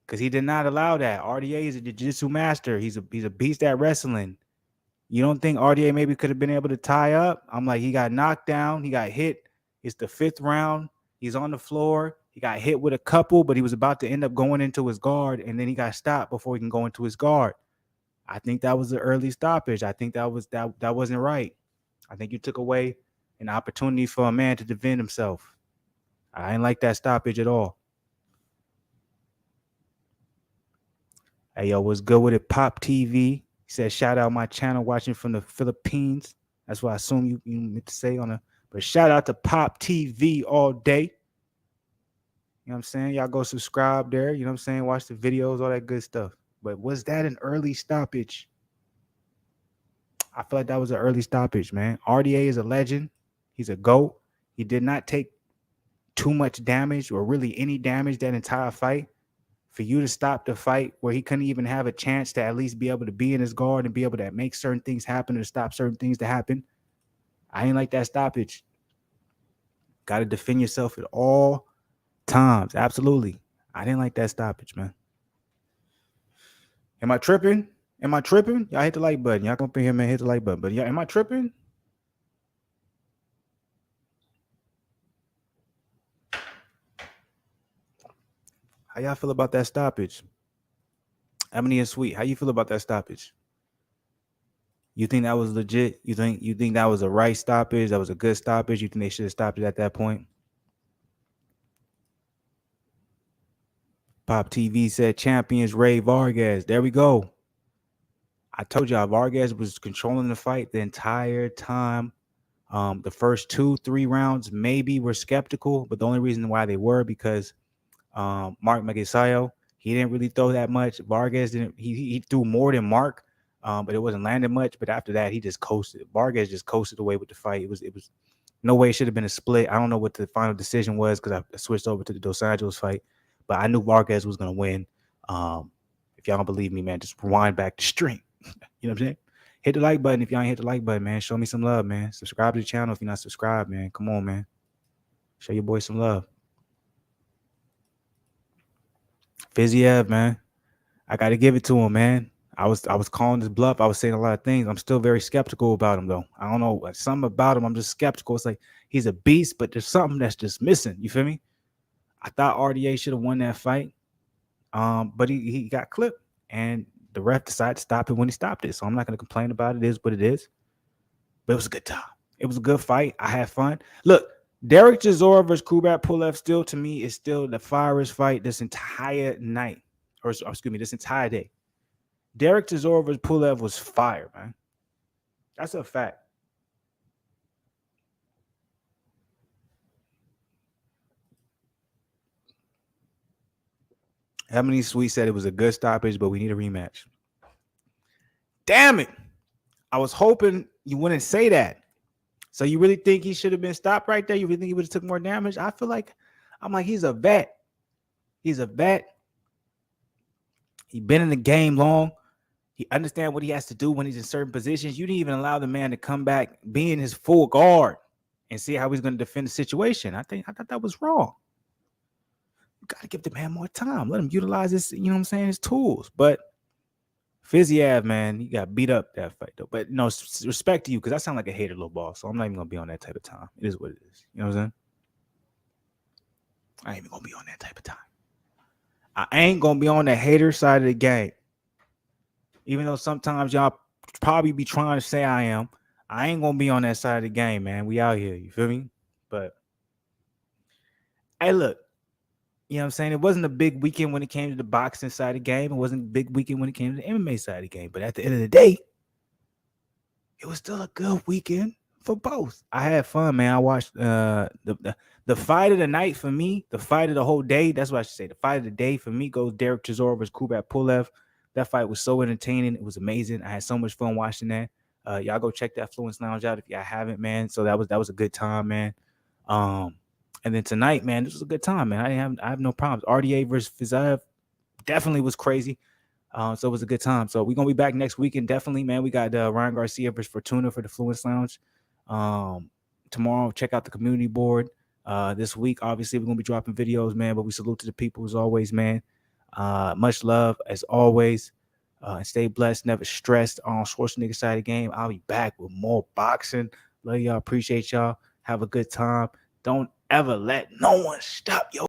Because he did not allow that. RDA is a jiu-jitsu master. He's a beast at wrestling. You don't think RDA maybe could have been able to tie up? I'm like, he got knocked down. He got hit. It's the 5th round. He's on the floor. He got hit with a couple, but he was about to end up going into his guard, and then he got stopped before he can go into his guard. I think that was the early stoppage. I think that wasn't right. I think you took away an opportunity for a man to defend himself. I didn't like that stoppage at all. Hey, yo, what's good with it? Pop TV. He said, shout out my channel watching from the Philippines. That's what I assume you meant to say on a. But shout out to Pop TV all day. You know what I'm saying? Y'all go subscribe there. You know what I'm saying? Watch the videos, all that good stuff. But was that an early stoppage? I feel like that was an early stoppage, man. RDA is a legend. He's a GOAT. He did not take too much damage or really any damage that entire fight. For you to stop the fight where he couldn't even have a chance to at least be able to be in his guard and be able to make certain things happen or stop certain things to happen. I ain't like that stoppage. Got to defend yourself at all times. Absolutely. I didn't like that stoppage, man. Am I tripping? Y'all hit the like button. Y'all come up in here, man. Hit the like button. But yeah, am I tripping? How y'all feel about that stoppage? Ebony and Sweet, how you feel about that stoppage? You think that was legit? You think that was a right stoppage? That was a good stoppage? You think they should have stopped it at that point? Pop TV said champions Ray Vargas. There we go. I told y'all Vargas was controlling the fight the entire time. The first 2-3 rounds maybe were skeptical, but the only reason why they were because Mark Magsayo, he didn't really throw that much. Vargas didn't. He threw more than Mark, but it wasn't landing much. But after that, he just coasted. Vargas just coasted away with the fight. It was no way it should have been a split. I don't know what the final decision was because I switched over to the Dos Anjos fight, but I knew Vargas was gonna win. If y'all don't believe me, man, just rewind back the stream. You know what I'm saying? Hit the like button if y'all ain't hit the like button, man. Show me some love, man. Subscribe to the channel if you're not subscribed, man. Come on, man. Show your boy some love. Fiziev, man. I got to give it to him, man. I was calling this bluff. I was saying a lot of things. I'm still very skeptical about him, though. I don't know. Something about him, I'm just skeptical. It's like he's a beast, but there's something that's just missing. You feel me? I thought RDA should have won that fight, but he got clipped, and the ref decided to stop it when he stopped it. So I'm not going to complain about it. It is what it is. But it was a good time. It was a good fight. I had fun. Look, Derek Chisora versus Kubrat Pulev still, to me, is still the fierest fight this entire night. Or excuse me, this entire day. Derek Chisora versus Pulev was fire, man. That's a fact. Ebony Sweet said it was a good stoppage, but we need a rematch. Damn it. I was hoping you wouldn't say that. So you really think he should have been stopped right there? You really think he would have took more damage? I feel like, I'm like, he's a vet. He's a vet. He's been in the game long. He understands what he has to do when he's in certain positions. You didn't even allow the man to come back, be in his full guard, and see how he's going to defend the situation. I thought that was wrong. You got to give the man more time. Let him utilize his, you know what I'm saying, his tools. But Fiziev, man, he got beat up that fight, though. But no, respect to you, because I sound like a hater little boss, so I'm not even going to be on that type of time. It is what it is. You know what I'm saying? I ain't even going to be on that type of time. I ain't going to be on the hater side of the game. Even though sometimes y'all probably be trying to say I am, I ain't going to be on that side of the game, man. We out here. You feel me? But, hey, look. You know what I'm saying? It wasn't a big weekend when it came to the boxing side of the game. It wasn't a big weekend when it came to the MMA side of the game. But at the end of the day, it was still a good weekend for both. I had fun, man. I watched the fight of the night for me, the fight of the whole day. That's what I should say. The fight of the day for me goes Derek Chisora versus Kubrat Pulev. That fight was so entertaining. It was amazing. I had so much fun watching that. Y'all go check that Fluence Lounge out if y'all haven't, man. So that was a good time, man. Um, and then tonight, man, this was a good time, man. I have no problems. RDA versus Fiziev definitely was crazy. So it was a good time. So we're gonna be back next weekend, definitely, man. We got Ryan Garcia versus Fortuna for the Fluence Lounge. Tomorrow, check out the community board. This week, obviously, we're gonna be dropping videos, man. But we salute to the people as always, man. Much love as always. And stay blessed, never stressed on Schwarzenegger side of the game. I'll be back with more boxing. Love y'all, appreciate y'all. Have a good time. Don't ever let no one stop your